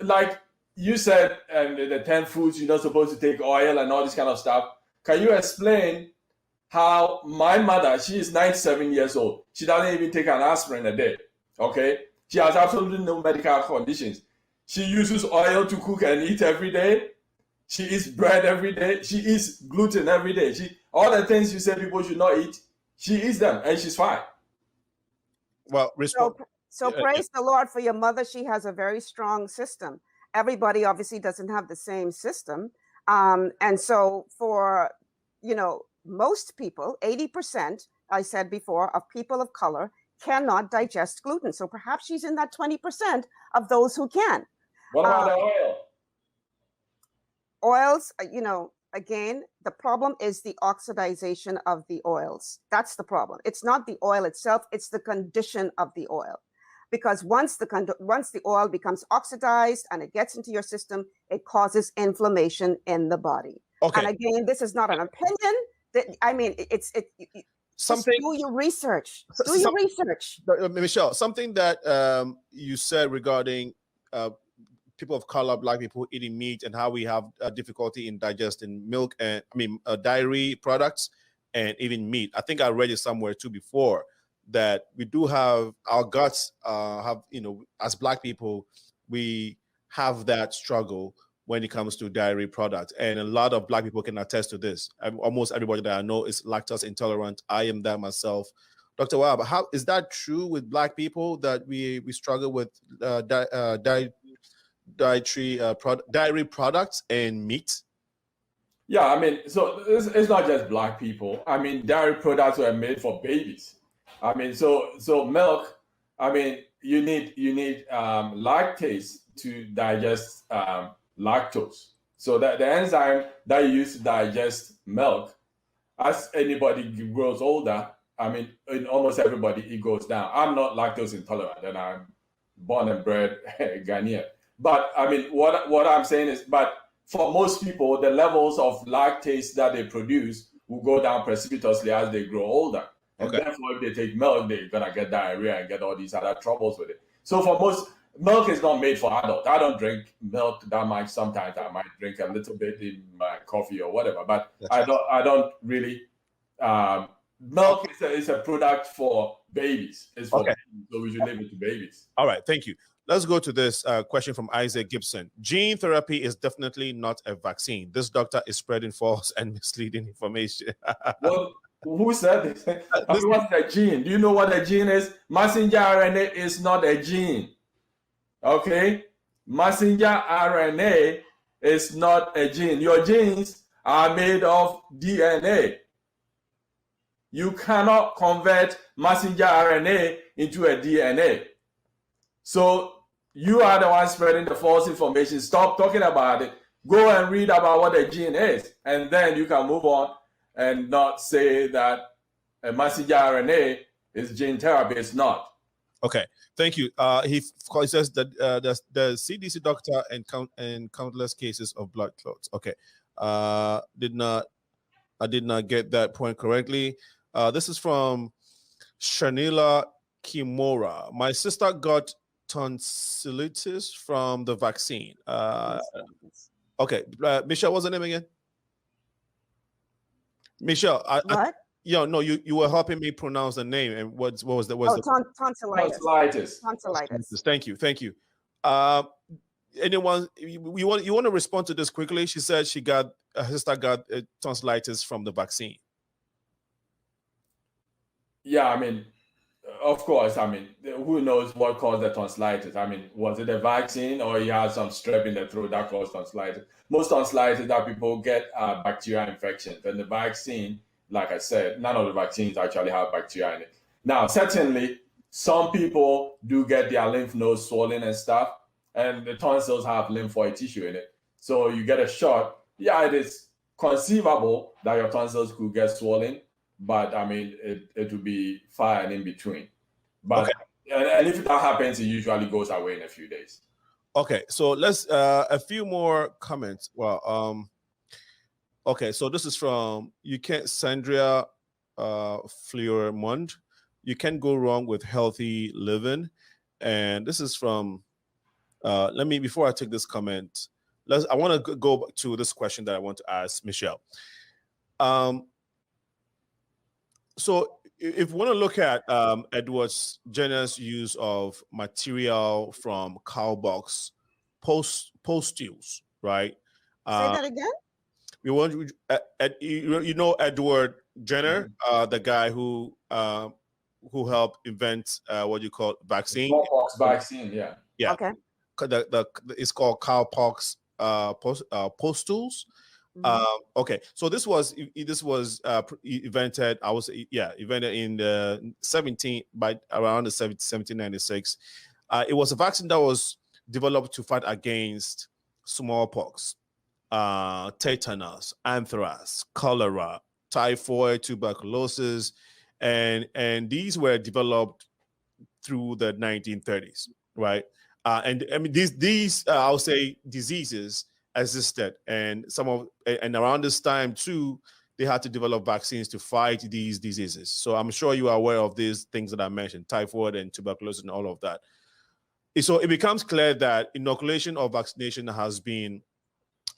like you said, the 10 foods you're not supposed to take oil and all this kind of stuff. Can you explain how my mother, she is 97 years old. She doesn't even take an aspirin a day, okay? She has absolutely no medical conditions. She uses oil to cook and eat every day. She eats bread every day. She eats gluten every day. All the things you say people should not eat, she eats them and she's fine. Well, so praise the Lord for your mother. She has a very strong system. Everybody obviously doesn't have the same system. And so for, most people, 80%, I said before, of people of color cannot digest gluten. So perhaps she's in that 20% of those who can. What about the oil? Oils, again, the problem is the oxidization of the oils. That's the problem. It's not the oil itself, it's the condition of the oil. Because once the oil becomes oxidized and it gets into your system, it causes inflammation in the body. Okay. And again, this is not an opinion. I mean, something. Do your research. Do your research. Michelle, something that you said regarding people of color, Black people eating meat, and how we have difficulty in digesting milk and dairy products and even meat. I think I read it somewhere too before that we do have our guts have, as Black people, we have that struggle when it comes to dairy products. And a lot of Black people can attest to this. Almost everybody that I know is lactose intolerant. I am that myself. Dr. WAHAB, how is that true with Black people, that we struggle with dairy products and meat? Yeah, I mean, so it's not just Black people. I mean, dairy products were made for babies. I mean, so milk. I mean, you need lactase to digest lactose. So that the enzyme that you use to digest milk, as anybody grows older, I mean, in almost everybody, it goes down. I'm not lactose intolerant, and I'm born and bred Ghanaian. But I mean, what I'm saying is, but for most people, the levels of lactase that they produce will go down precipitously as they grow older. And therefore, if they take milk, they're going to get diarrhea and get all these other troubles with it. So for most, milk is not made for adults. I don't drink milk that much. Sometimes I might drink a little bit in my coffee or whatever, but I don't really. Milk is a product for babies. It's for babies, so we should leave it to babies. All right, thank you. Let's go to this question from Isaac Gibson. Gene therapy is definitely not a vaccine. This doctor is spreading false and misleading information. Well, who said this? What's a gene? Do you know what a gene is? Messenger RNA is not a gene. Okay? Messenger RNA is not a gene. Your genes are made of DNA. You cannot convert messenger RNA into a DNA. So you are the one spreading the false information. Stop talking about it. Go and read about what a gene is, and then you can move on and not say that a messenger RNA is gene therapy. It's not. Okay, thank you. He says that the CDC doctor and countless cases of blood clots. Okay, I did not get that point correctly. This is from Shanila Kimura. My sister got tonsillitis from the vaccine. Okay, Michelle, what's the name again? Michelle, what? You were helping me pronounce the name, and what was the tonsillitis. Tonsillitis. Thank you. Anyone you want to respond to this quickly? She said her sister got tonsillitis from the vaccine. Yeah, I mean, of course. I mean, who knows what caused the tonsillitis? I mean, was it a vaccine, or you had some strep in the throat that caused tonsillitis? Most tonsillitis that people get are bacterial infections, and the vaccine, like I said, none of the vaccines actually have bacteria in it. Now, certainly, some people do get their lymph nodes swollen and stuff, and the tonsils have lymphoid tissue in it. So you get a shot. Yeah, it is conceivable that your tonsils could get swollen, but I mean, it would be far and in between. But and if that happens, it usually goes away in a few days. Okay, so let's a few more comments. Well, okay, so this is from Sandria Fleurmond. You can't go wrong with healthy living, and this is from. Before I take this comment, I want to go to this question that I want to ask Michelle. So if we want to look at Edward Jenner's use of material from cow box pustules, right? Say that again. We want Edward Jenner, the guy who helped invent what you call vaccine. Smallpox vaccine, yeah. Yeah. Okay. It's called cowpox pustules. Okay, so this was invented. Invented in the around 1796. It was a vaccine that was developed to fight against smallpox, tetanus, anthrax, cholera, typhoid, tuberculosis, and these were developed through the 1930s, right? And I mean these I'll say diseases existed, and around this time too, they had to develop vaccines to fight these diseases. So I'm sure you are aware of these things that I mentioned, typhoid and tuberculosis and all of that. So it becomes clear that inoculation or vaccination has been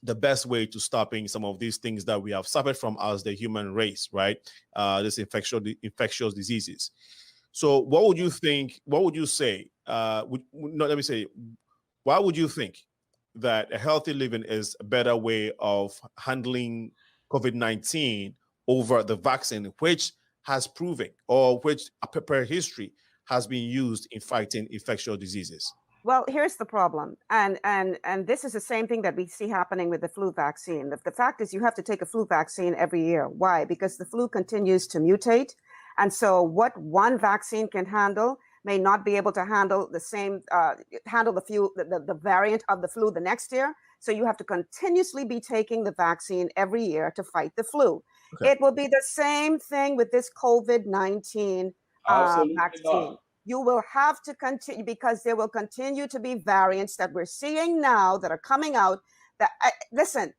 the best way to stopping some of these things that we have suffered from as the human race, right? This infectious diseases. So what would you think? What would you say? why would you think that a healthy living is a better way of handling COVID-19 over the vaccine, which has proven, or which per history has been used in fighting infectious diseases? Well, here's the problem, and this is the same thing that we see happening with the flu vaccine. The fact is, you have to take a flu vaccine every year. Why? Because the flu continues to mutate, and so what one vaccine can handle may not be able to handle the same the variant of the flu the next year. So you have to continuously be taking the vaccine every year to fight the flu. Okay. It will be the same thing with this COVID-19 vaccine. Not. You will have to continue, because there will continue to be variants that we're seeing now that are coming out. That listen,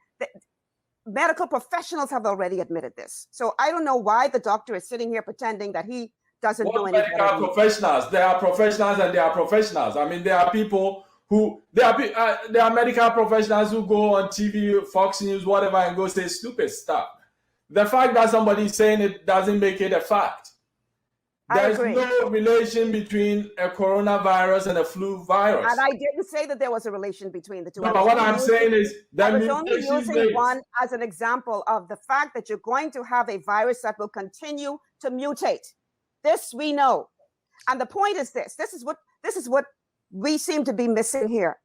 medical professionals have already admitted this. So I don't know why the doctor is sitting here pretending that he doesn't know any better. Medical professionals. They are professionals, and they are professionals. I mean, there are people who there are medical professionals who go on TV, Fox News, whatever, and go say stupid stuff. The fact that somebody is saying it doesn't make it a fact. There's no relation between a coronavirus and a flu virus. And I didn't say that there was a relation between the two. No, but what I'm saying is that I was only using one as an example of the fact that you're going to have a virus that will continue to mutate. This we know. And the point is this. This is what we seem to be missing here.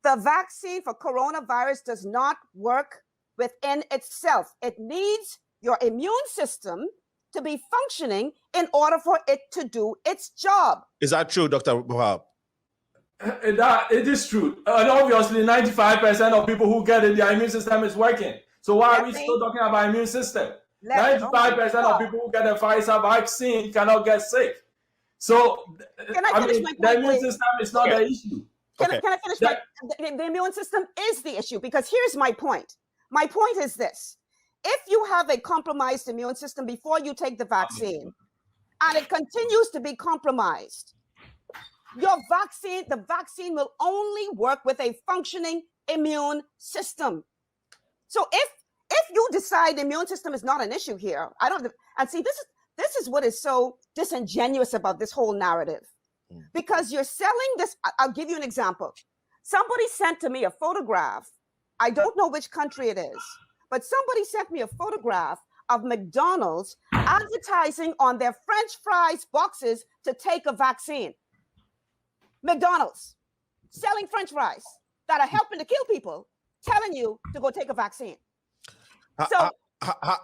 The vaccine for coronavirus does not work within itself. It needs your immune system to be functioning in order for it to do its job. Is that true, Dr. WAHAB? It is true. And obviously, 95% of people who get it, their immune system is working. So why are we still talking about immune system? 95% of people who get a Pfizer vaccine cannot get sick. So, I mean, the immune system is not the issue. Can I finish the immune system is the issue, because here's my point. My point is this. If you have a compromised immune system before you take the vaccine, and it continues to be compromised, the vaccine will only work with a functioning immune system. So if you decide the immune system is not an issue here, and see, this is what is so disingenuous about this whole narrative, because you're selling this. I'll give you an example. Somebody sent to me a photograph. I don't know which country it is, but somebody sent me a photograph of McDonald's advertising on their French fries boxes to take a vaccine. McDonald's selling French fries that are helping to kill people, telling you to go take a vaccine. So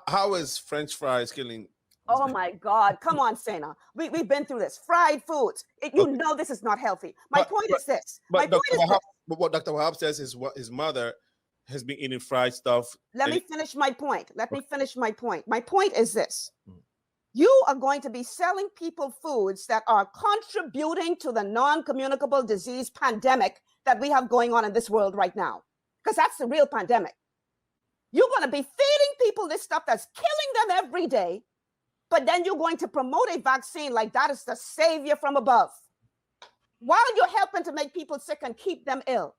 how is French fries killing? Oh my God! Come on, Sena. We've been through this. Fried foods. You know this is not healthy. My point is this. But what Dr. WAHAB says is what his mother has been eating fried stuff. Let me finish my point. My point is this. You are going to be selling people foods that are contributing to the non-communicable disease pandemic that we have going on in this world right now, because that's the real pandemic. You're going to be feeding people this stuff that's killing them every day, but then you're going to promote a vaccine like that is the savior from above, while you're helping to make people sick and keep them ill.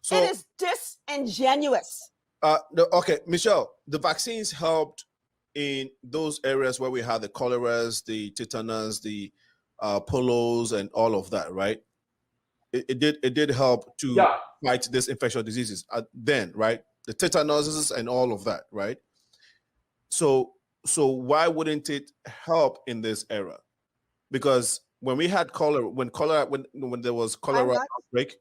So, it is disingenuous. Okay, Michelle, the vaccines helped in those areas where we had the choleras, the tetanus, the polos, and all of that, right? It did help to fight these infectious diseases then, right? The tetanuses and all of that, right? So why wouldn't it help in this era? Because when we had cholera, when there was cholera outbreak.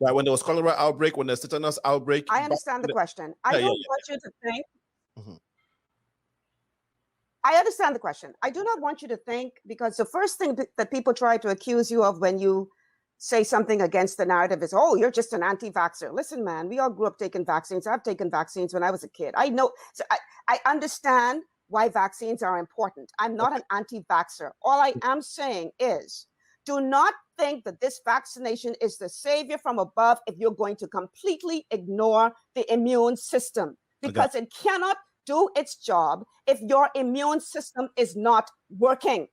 Right, when there was cholera outbreak, when there's tetanus outbreak. I understand the question. I don't want you to think. I understand the question. I do not want you to think, because the first thing that people try to accuse you of when you say something against the narrative is, oh, you're just an anti-vaxxer. Listen, man, we all grew up taking vaccines. I've taken vaccines when I was a kid. I know. So I understand why vaccines are important. I'm not an anti-vaxxer. All I am saying is, do not think that this vaccination is the savior from above if you're going to completely ignore the immune system, because it cannot do its job if your immune system is not working.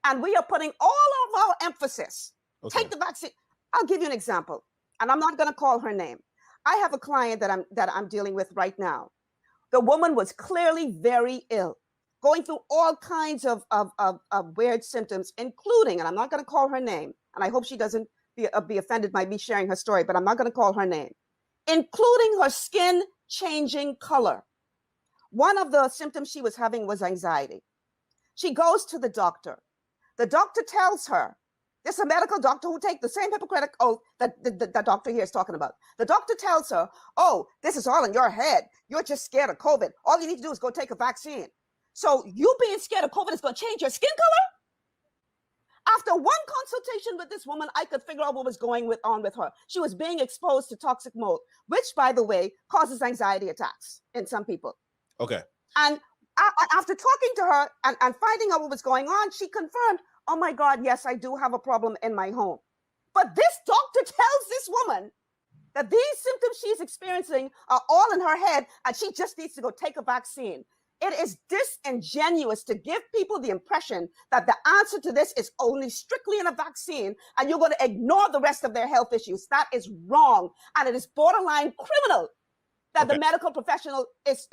And we are putting all of our emphasis. Take the vaccine. I'll give you an example, and I'm not going to call her name. I have a client that I'm dealing with right now. The woman was clearly very ill, going through all kinds of weird symptoms, including, and I'm not going to call her name, and I hope she doesn't be offended by me sharing her story, but I'm not going to call her name, including her skin changing color. One of the symptoms she was having was anxiety. She goes to the doctor. The doctor tells her, this is a medical doctor who takes the same Hippocratic oath that the doctor here is talking about. The doctor tells her, oh, this is all in your head. You're just scared of COVID. All you need to do is go take a vaccine. So you being scared of COVID is going to change your skin color? After one consultation with this woman, I could figure out what was going on with her. She was being exposed to toxic mold, which, by the way, causes anxiety attacks in some people. Okay. And after talking to her and finding out what was going on, she confirmed, oh my God, yes, I do have a problem in my home. But this doctor tells this woman that these symptoms she's experiencing are all in her head and she just needs to go take a vaccine. It is disingenuous to give people the impression that the answer to this is only strictly in a vaccine and you're going to ignore the rest of their health issues. That is wrong. And it is borderline criminal that the medical professional is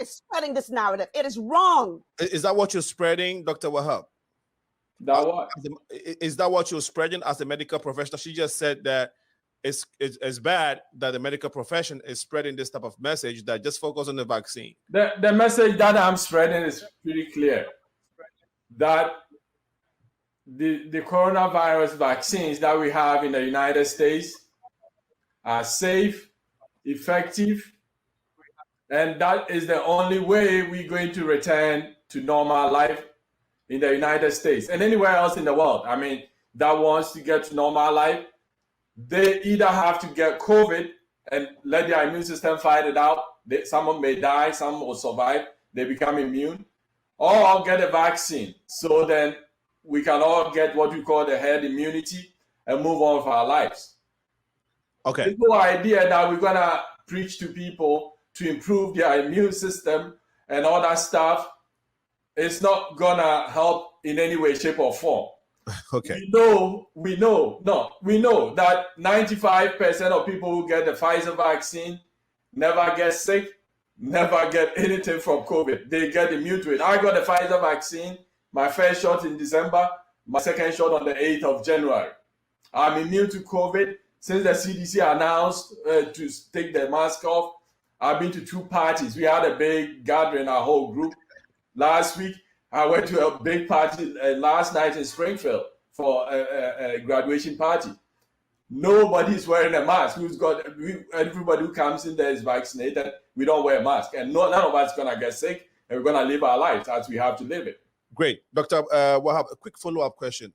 spreading this narrative. It is wrong. Is that what you're spreading, Dr. Wahab? That what? Is that what you're spreading as a medical professional? She just said that it's bad that the medical profession is spreading this type of message that just focus on the vaccine. The message that I'm spreading is pretty clear. That the coronavirus vaccines that we have in the United States are safe, effective, and that is the only way we're going to return to normal life in the United States and anywhere else in the world. I mean, that wants to get to normal life, they either have to get COVID and let their immune system fight it out. Some may die, some will survive, they become immune, or get a vaccine. So then we can all get what we call the herd immunity and move on with our lives. Okay. The whole idea that we're going to preach to people to improve their immune system and all that stuff, it's not going to help in any way, shape, or form. Okay. We know that 95% of people who get the Pfizer vaccine never get sick, never get anything from COVID. They get immune to it. I got the Pfizer vaccine, my first shot in December, my second shot on the 8th of January. I'm immune to COVID. Since the CDC announced to take the mask off, I've been to 2 parties. We had a big gathering, our whole group. Last week, I went to a big party last night in Springfield for a graduation party. Nobody's wearing a mask. Everybody who comes in there is vaccinated. We don't wear a mask. And none of us is going to get sick. And we're going to live our lives as we have to live it. Great. Dr. Wahab, a quick follow-up question.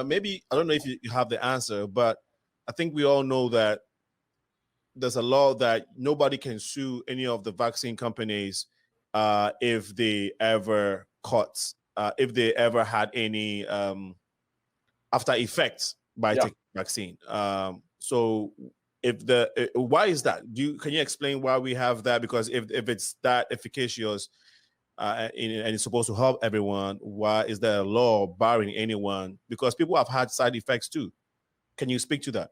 Maybe, I don't know if you have the answer, but I think we all know that there's a law that nobody can sue any of the vaccine companies if they ever if they ever had any after effects by taking vaccine. So why is that? Can you explain why we have that? Because if it's that efficacious and it's supposed to help everyone, why is there a law barring anyone? Because people have had side effects too. Can you speak to that?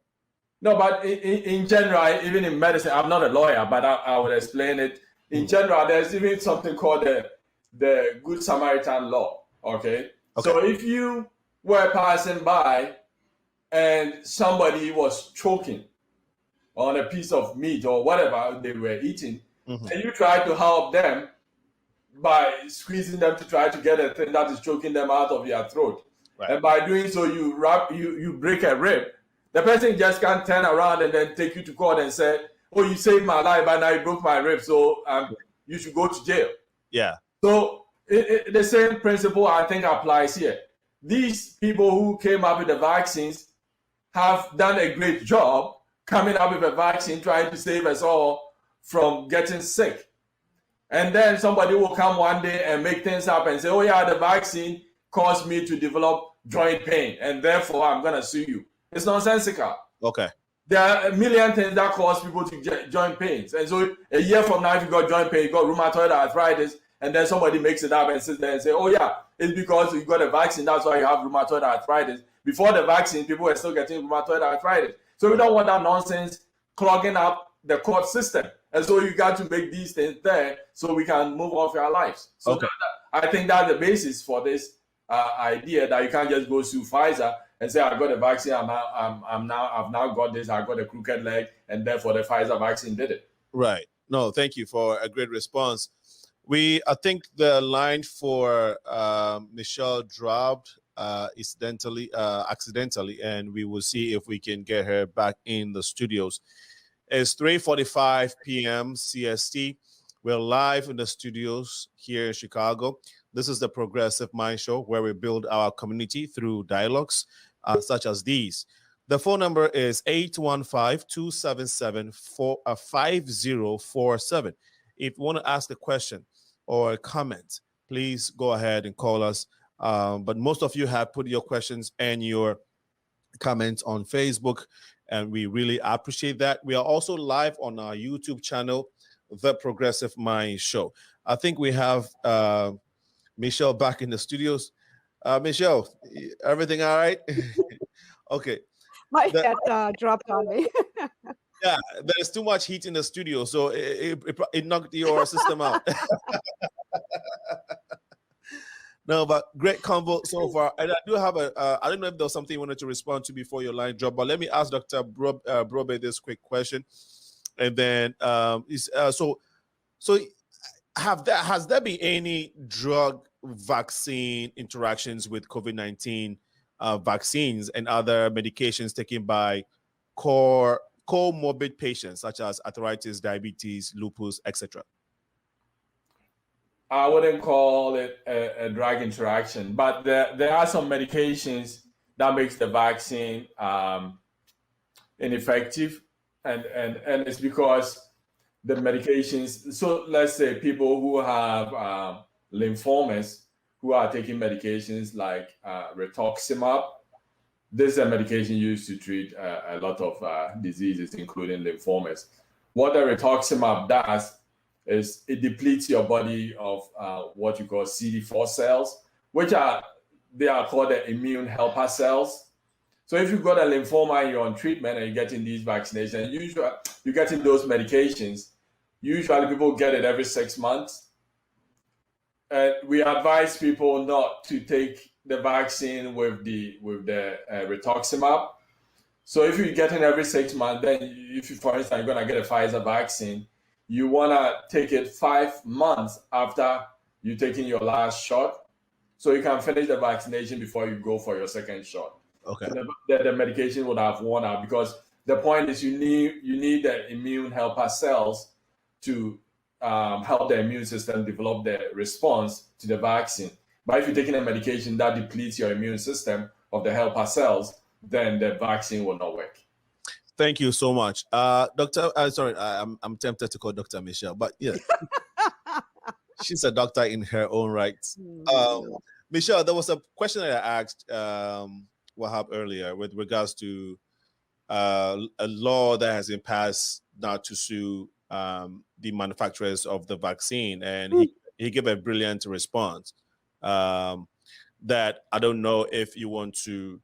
No, but in general, even in medicine, I'm not a lawyer, but I would explain it. In general, there's even something called the Good Samaritan law, okay? So if you were passing by and somebody was choking on a piece of meat or whatever they were eating, and you try to help them by squeezing them to try to get a thing that is choking them out of their throat. Right. And by doing so, you break a rib. The person just can't turn around and then take you to court and say, oh, you saved my life, but now you broke my rib, so you should go to jail. Yeah. So the same principle, I think, applies here. These people who came up with the vaccines have done a great job coming up with a vaccine, trying to save us all from getting sick. And then somebody will come one day and make things up and say, oh, yeah, the vaccine caused me to develop joint pain, and therefore I'm going to sue you. It's nonsensical. Okay. There are a million things that cause people to get joint pains. And so a year from now, if you got joint pain, you got rheumatoid arthritis, and then somebody makes it up and sits there and say, oh, yeah, it's because you got a vaccine. That's why you have rheumatoid arthritis. Before the vaccine, people were still getting rheumatoid arthritis. So we don't want that nonsense clogging up the court system. And so you got to make these things there so we can move on with our lives. So I think that's the basis for this idea that you can't just go sue Pfizer and say, I got a vaccine, I've now got this, I got a crooked leg, and therefore the Pfizer vaccine did it. Right. No, thank you for a great response. I think the line for Michelle dropped accidentally, and we will see if we can get her back in the studios. It's 3:45 p.m. CST. We're live in the studios here in Chicago. This is the Progressive Mind Show, where we build our community through dialogues such as these. The phone number is 815-277-5047. If you want to ask a question or a comment, please go ahead and call us. But most of you have put your questions and your comments on Facebook, and we really appreciate that. We are also live on our YouTube channel, The Progressive Mind Show. I think we have Michelle back in the studios. Michelle, everything all right? Okay. My head dropped on me. Yeah, there's too much heat in the studio, so it knocked your system out. No, but great convo so far. And I do have I don't know if there was something you wanted to respond to before your line dropped, but let me ask Dr. Brobe this quick question. And then, has there been any drug vaccine interactions with COVID-19 vaccines and other medications taken by comorbid patients such as arthritis, diabetes, lupus, etc.? I wouldn't call it a drug interaction, but there are some medications that makes the vaccine ineffective, and it's because the medications. So let's say people who have lymphomas who are taking medications like rituximab. This is a medication used to treat a lot of diseases, including lymphomas. What the rituximab does is it depletes your body of what you call CD4 cells, which are called the immune helper cells. So if you've got a lymphoma and you're on treatment and you're getting these vaccinations, usually you're getting those medications. Usually people get it every 6 months. We advise people not to take the vaccine with the rituximab. So if you're getting every 6 months, then if you, for instance, you're going to get a Pfizer vaccine, you want to take it 5 months after you're taking your last shot, so you can finish the vaccination before you go for your second shot. Okay. So the medication would have worn out, because the point is you need the immune helper cells to help the immune system develop the response to the vaccine. But if you're taking a medication that depletes your immune system of the helper cells, then the vaccine will not work. Thank you so much. Doctor, sorry, I'm tempted to call Dr. Michelle, but yeah. She's a doctor in her own right. Michelle, there was a question that I asked Wahab earlier with regards to a law that has been passed not to sue the manufacturers of the vaccine, and he gave a brilliant response that I don't know if you want to.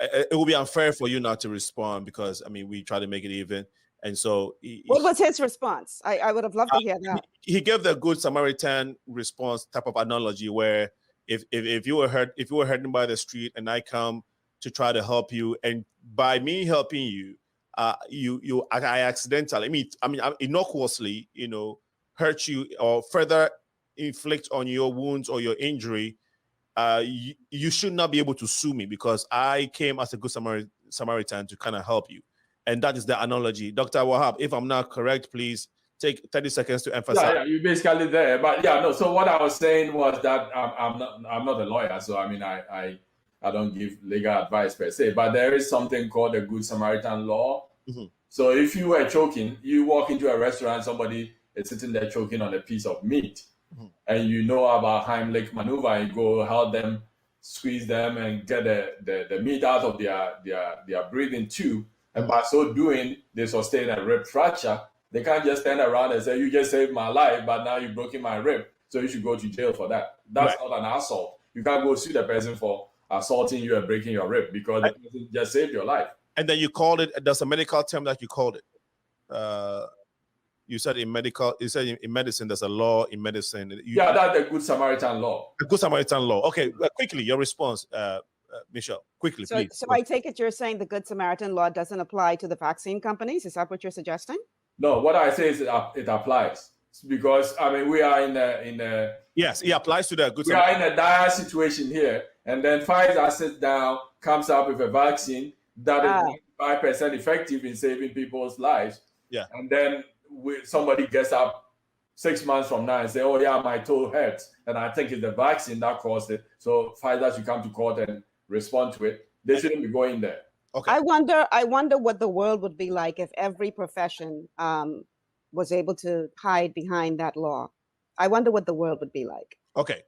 It will be unfair for you not to respond, because I mean we try to make it even, and so what was his response? I would have loved to hear that. He gave the Good Samaritan response type of analogy, where if you were hurting by the street and I come to try to help you, and by me helping you, I accidentally, I mean innocuously, hurt you or further inflict on your wounds or your injury. You should not be able to sue me, because I came as a good Samaritan to kind of help you. And that is the analogy. Dr. Wahab, if I'm not correct, please take 30 seconds to emphasize. Yeah, you're basically there. But yeah, no, so what I was saying was that I'm not a lawyer, so I mean I don't give legal advice per se, but there is something called the Good Samaritan law. Mm-hmm. So if you were choking, you walk into a restaurant, somebody is sitting there choking on a piece of meat. Mm-hmm. And you know about Heimlich maneuver, and you go help them, squeeze them, and get the meat out of their breathing tube. And by so doing, they sustain a rib fracture. They can't just stand around and say, you just saved my life, but now you've broken my rib, so you should go to jail for that. That's right. Not an assault. You can't go sue the person for assaulting you and breaking your rib, because the person just saved your life. And then you called it, there's a medical term that you called it. You said in medicine, there's a law in medicine. That's the Good Samaritan law. The Good Samaritan law. Okay, quickly, your response, Michelle, quickly, So, please. so I take it you're saying the Good Samaritan law doesn't apply to the vaccine companies? Is that what you're suggesting? No, what I say is it applies because I mean we are in a Yes, it applies to the Good we Samaritan. are in a dire situation here, and then Pfizer sits down, comes up with a vaccine that is 95% effective in saving people's lives. Yeah. And then somebody gets up 6 months from now and say, "Oh yeah, my toe hurts," and I think it's the vaccine that caused it. So Pfizer should come to court and respond to it. They shouldn't be going there. Okay. I wonder what the world would be like if every profession was able to hide behind that law. I wonder what the world would be like. Okay.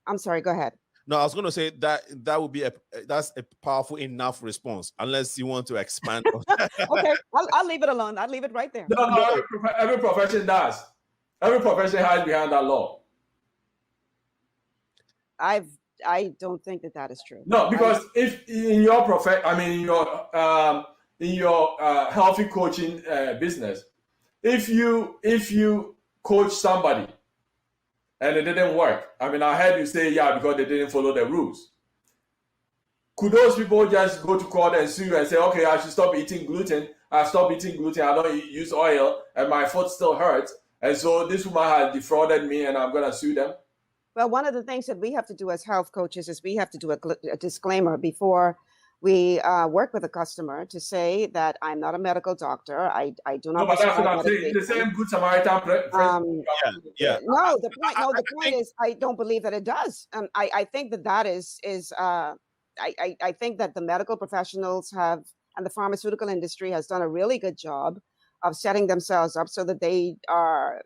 I'm sorry. Go ahead. No, I was going to say that would be that's a powerful enough response, unless you want to expand. Okay, I'll leave it alone. I'll leave it right there. No, every profession does. Every profession hides behind that law. I don't think that is true. No, because if in your profession, I mean, in your healthy coaching business, if you coach somebody and it didn't work, I mean, I heard you say, yeah, because they didn't follow the rules. Could those people just go to court and sue you and say, okay, I should stop eating gluten. I stopped eating gluten. I don't use oil, and my foot still hurts. And so this woman has defrauded me, and I'm going to sue them. Well, one of the things that we have to do as health coaches is we have to do a disclaimer before we work with a customer to say that I'm not a medical doctor. I do not. No, but that's what I'm saying. The same Good Samaritan. Yeah. No, the point is I don't believe that it does. I think that is I think that the medical professionals have and the pharmaceutical industry has done a really good job of setting themselves up so that they are.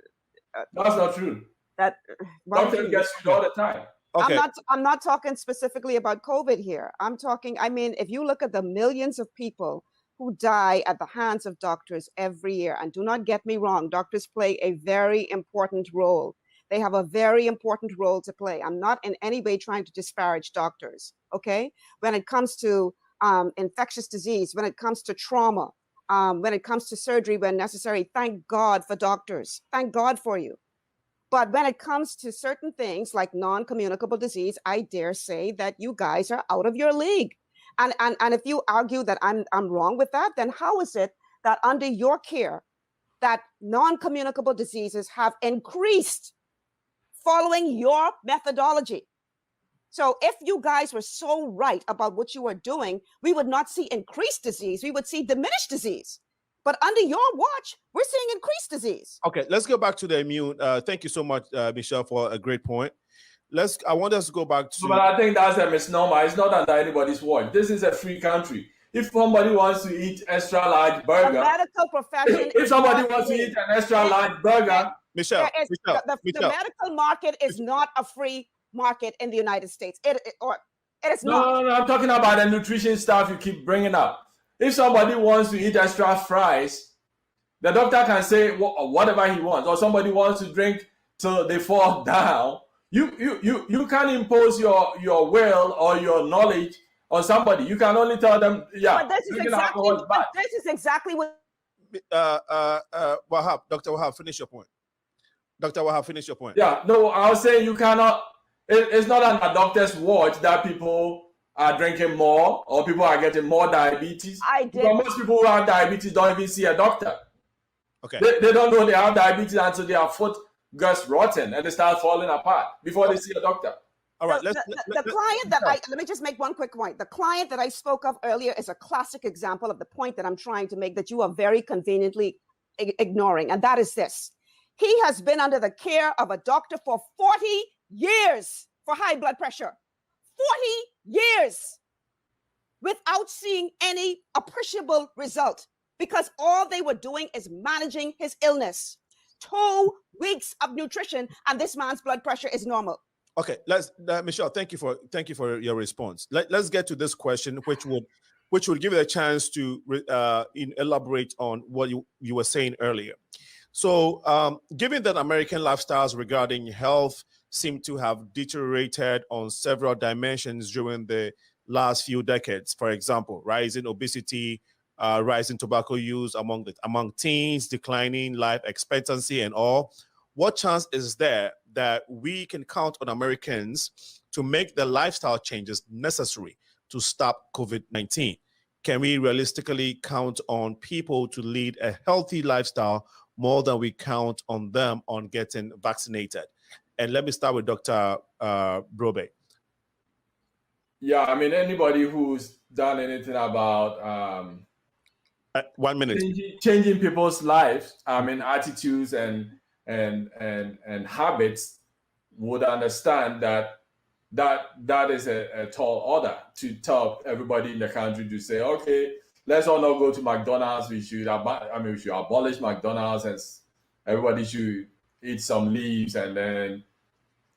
That's not true. That doctors get sued all the time. Okay. I'm not talking specifically about COVID here. I'm talking, I mean, if you look at the millions of people who die at the hands of doctors every year, and do not get me wrong, doctors play a very important role. They have a very important role to play. I'm not in any way trying to disparage doctors, okay? When it comes to infectious disease, when it comes to trauma, when it comes to surgery when necessary, thank God for doctors. Thank God for you. But when it comes to certain things like non-communicable disease, I dare say that you guys are out of your league. And if you argue that I'm wrong with that, then how is it that under your care that non-communicable diseases have increased following your methodology? So if you guys were so right about what you were doing, we would not see increased disease, we would see diminished disease. But under your watch, we're seeing increased disease. Okay, let's go back to the immune. Thank you so much, Michelle, for a great point. I want us to go back to. But I think that's a misnomer. It's not under anybody's watch. This is a free country. If somebody wants to eat extra large burger, the medical profession. If somebody wants to eat an extra large burger, Michelle, the medical market is not a free market in the United States. It is not. No, I'm talking about the nutrition stuff you keep bringing up. If somebody wants to eat extra fries, the doctor can say whatever he wants, or somebody wants to drink till they fall down. You can't impose your will or your knowledge on somebody. You can only tell them, yeah. But this is exactly what. Wahab, Dr. Wahab, finish your point. Dr. Wahab, finish your point. Yeah, no, I was saying you cannot. It's not on a doctor's watch that people are drinking more or people are getting more diabetes. But most people who have diabetes don't even see a doctor. Okay. They don't know they have diabetes until their foot gets rotten and they start falling apart before they see a doctor. All right. Let me just make one quick point. The client that I spoke of earlier is a classic example of the point that I'm trying to make that you are very conveniently ignoring. And that is this. He has been under the care of a doctor for 40 years for high blood pressure. 40 years without seeing any appreciable result because all they were doing is managing his illness. 2 weeks of nutrition and this man's blood pressure is normal. Okay, Michelle, thank you for your response. Let's get to this question, which would give you a chance to elaborate on what you were saying earlier. So, given that American lifestyles regarding health seem to have deteriorated on several dimensions during the last few decades, for example, rising obesity, rising tobacco use among teens, declining life expectancy and all, what chance is there that we can count on Americans to make the lifestyle changes necessary to stop COVID-19? Can we realistically count on people to lead a healthy lifestyle more than we count on them on getting vaccinated? And let me start with Dr. Brobe. Yeah, I mean, anybody who's done anything about 1 minute changing people's lives, I mean, attitudes and habits would understand that is a tall order to tell everybody in the country to say, okay, let's all not go to McDonald's. We should abolish McDonald's, and everybody should eat some leaves and then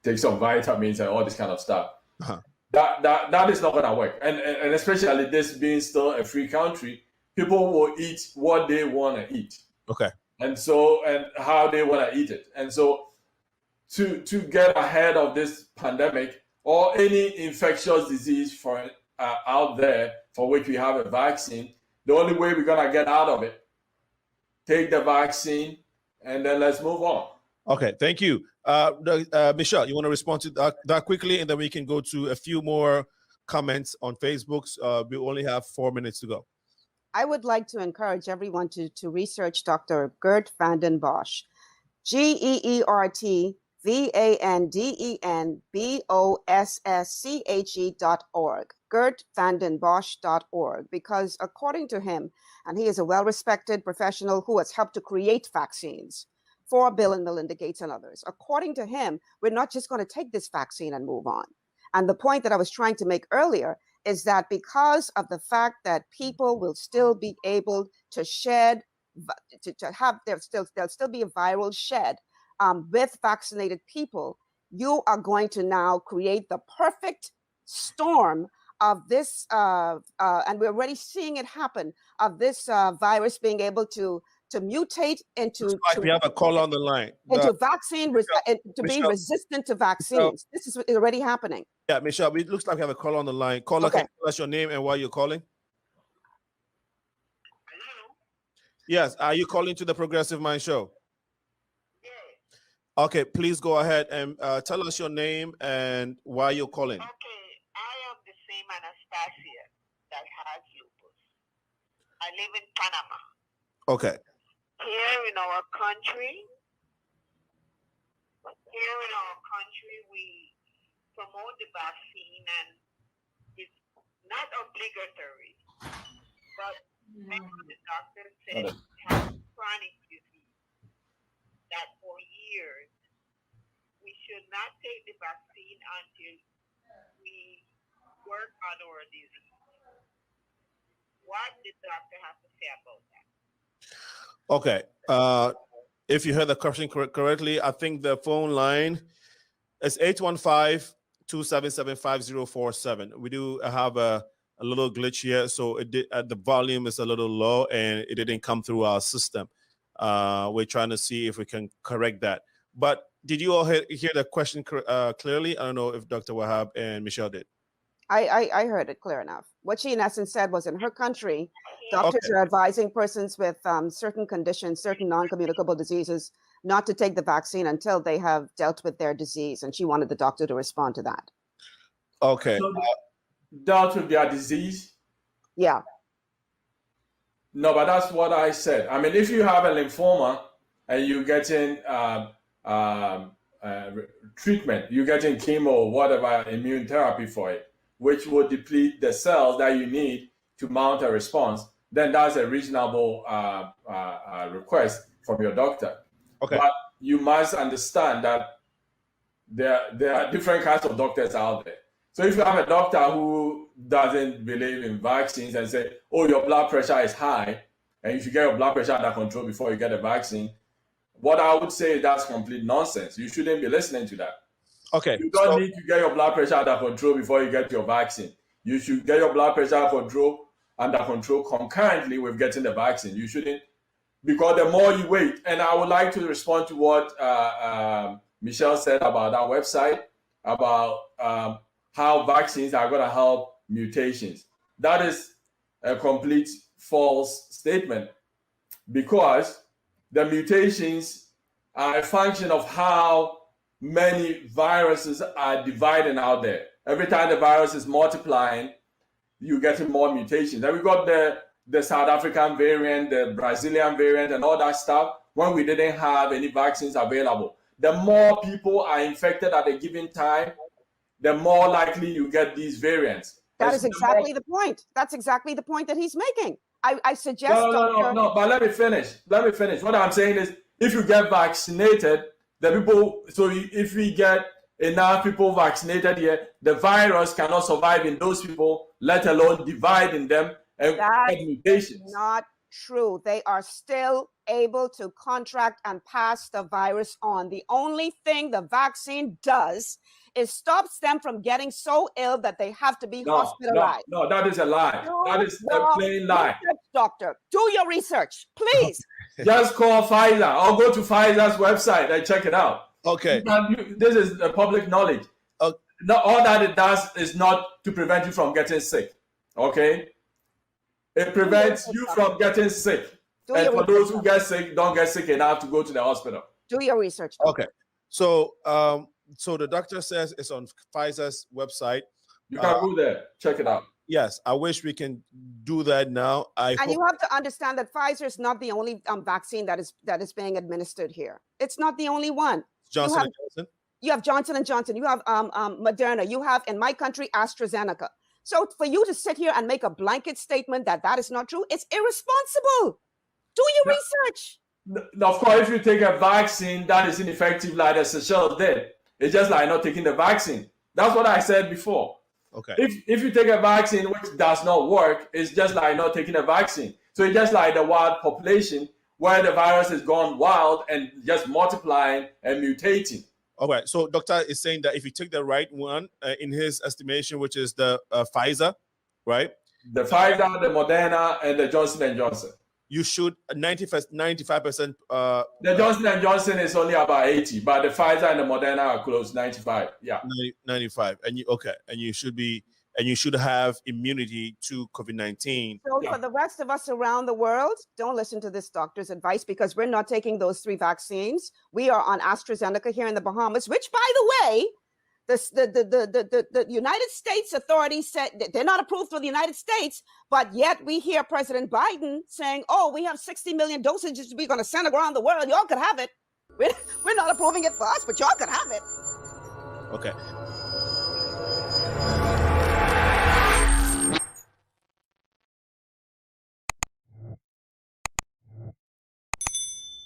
take some vitamins and all this kind of stuff. Uh-huh. That is not going to work. And especially this being still a free country, people will eat what they want to eat. Okay. And how they want to eat it. And so to get ahead of this pandemic or any infectious disease out there for which we have a vaccine, the only way we're going to get out of it, take the vaccine, and then let's move on. Okay, thank you. Michelle, you want to respond to that quickly, and then we can go to a few more comments on Facebook. We only have 4 minutes to go. I would like to encourage everyone to research Dr. Gert Vanden Bossche, GERTVANDENBOSSCHE.org, GertVandenBossche.org, because according to him, and he is a well-respected professional who has helped to create vaccines for Bill and Melinda Gates and others. According to him, we're not just going to take this vaccine and move on. And the point that I was trying to make earlier is that because of the fact that people will still be able to shed, there'll still be a viral shed with vaccinated people, you are going to now create the perfect storm of this, and we're already seeing it happen, of this virus being able to mutate into we have a call on the line. Into vaccine, be resistant to vaccines. This is already happening. Yeah, Michelle, it looks like we have a call on the line. Caller, Okay. can you tell us your name and why you're calling? Hello? Yes, are you calling to the Progressive Mind Show? Yes. Okay, please go ahead and tell us your name and why you're calling. Okay, I am the same Anastasia that has lupus. I live in Panama. Okay. Here in our country, we promote the vaccine, and it's not obligatory. But when the doctor said you have chronic disease, that for years we should not take the vaccine until we work on our disease. What did the doctor have to say about that? Okay. If you heard the question correctly, I think the phone line is 815-277-5047. We do have a little glitch here, so the volume is a little low and it didn't come through our system. We're trying to see if we can correct that. But did you all hear the question clearly? I don't know if Dr. Wahab and Michelle did. I heard it clear enough. What she in essence said was, in her country, doctors are advising persons with certain conditions, certain non-communicable diseases, not to take the vaccine until they have dealt with their disease. And she wanted the doctor to respond to that. Okay. So dealt with their disease? Yeah. No, but that's what I said. I mean, if you have a lymphoma and you're getting treatment, you're getting chemo or whatever, immune therapy for it, which will deplete the cells that you need to mount a response, then that's a reasonable request from your doctor. Okay. But you must understand that there are different kinds of doctors out there. So if you have a doctor who doesn't believe in vaccines and say, oh, your blood pressure is high and you should get your blood pressure under control before you get a vaccine, what I would say is that's complete nonsense. You shouldn't be listening to that. Okay. You don't need to get your blood pressure under control before you get your vaccine. You should get your blood pressure under control concurrently with getting the vaccine. You shouldn't, because the more you wait, and I would like to respond to what Michelle said about our website, about how vaccines are going to help mutations. That is a complete false statement, because the mutations are a function of how many viruses are dividing out there. Every time the virus is multiplying, you get more mutations. Then we got the South African variant, the Brazilian variant, and all that stuff when we didn't have any vaccines available. The more people are infected at a given time, the more likely you get these variants. That is exactly the point. That's exactly the point that he's making. I suggest. No, but let me finish. What I'm saying is, if you get vaccinated, if we get enough people vaccinated here, the virus cannot survive in those people, let alone divide in them and get mutations. That's not true. They are still able to contract and pass the virus on. The only thing the vaccine does is stops them from getting so ill that they have to be hospitalized. No, that is a lie. That is a plain lie. Doctor, do your research, please. Just call Pfizer or go to Pfizer's website and check it out. Okay. This is public knowledge. All that it does is not to prevent you from getting sick. Okay? It prevents you from getting sick. And for those who get sick, don't get sick enough to go to the hospital. Do your research. Okay. So so the doctor says it's on Pfizer's website. You can go there. Check it out. Yes, I wish we can do that now. And you have to understand that Pfizer is not the only vaccine that is being administered here. It's not the only one. Johnson & Johnson. You have Johnson & Johnson. You have Moderna. You have, in my country, AstraZeneca. So for you to sit here and make a blanket statement that is not true, it's irresponsible. Do your research. Of course, if you take a vaccine that is ineffective, like the Seychelles did, it's just like not taking the vaccine. That's what I said before. Okay. If you take a vaccine which does not work, it's just like not taking a vaccine. So it's just like the wild population where the virus has gone wild and just multiplying and mutating. All right. So doctor is saying that if you take the right one, in his estimation, which is the Pfizer, right? The Pfizer, the Moderna, and the Johnson & Johnson. You should 95%. The Johnson & Johnson is only about 80, but the Pfizer and the Moderna are close, 95. Yeah, 95. And you should have immunity to COVID-19. So for the rest of us around the world, don't listen to this doctor's advice because we're not taking those 3 vaccines. We are on AstraZeneca here in the Bahamas, which, by the way, the United States authorities said that they're not approved for the United States, but yet we hear President Biden saying, oh, we have 60 million dosages we're going to send around the world. Y'all could have it. We're not approving it for us, but y'all could have it. Okay.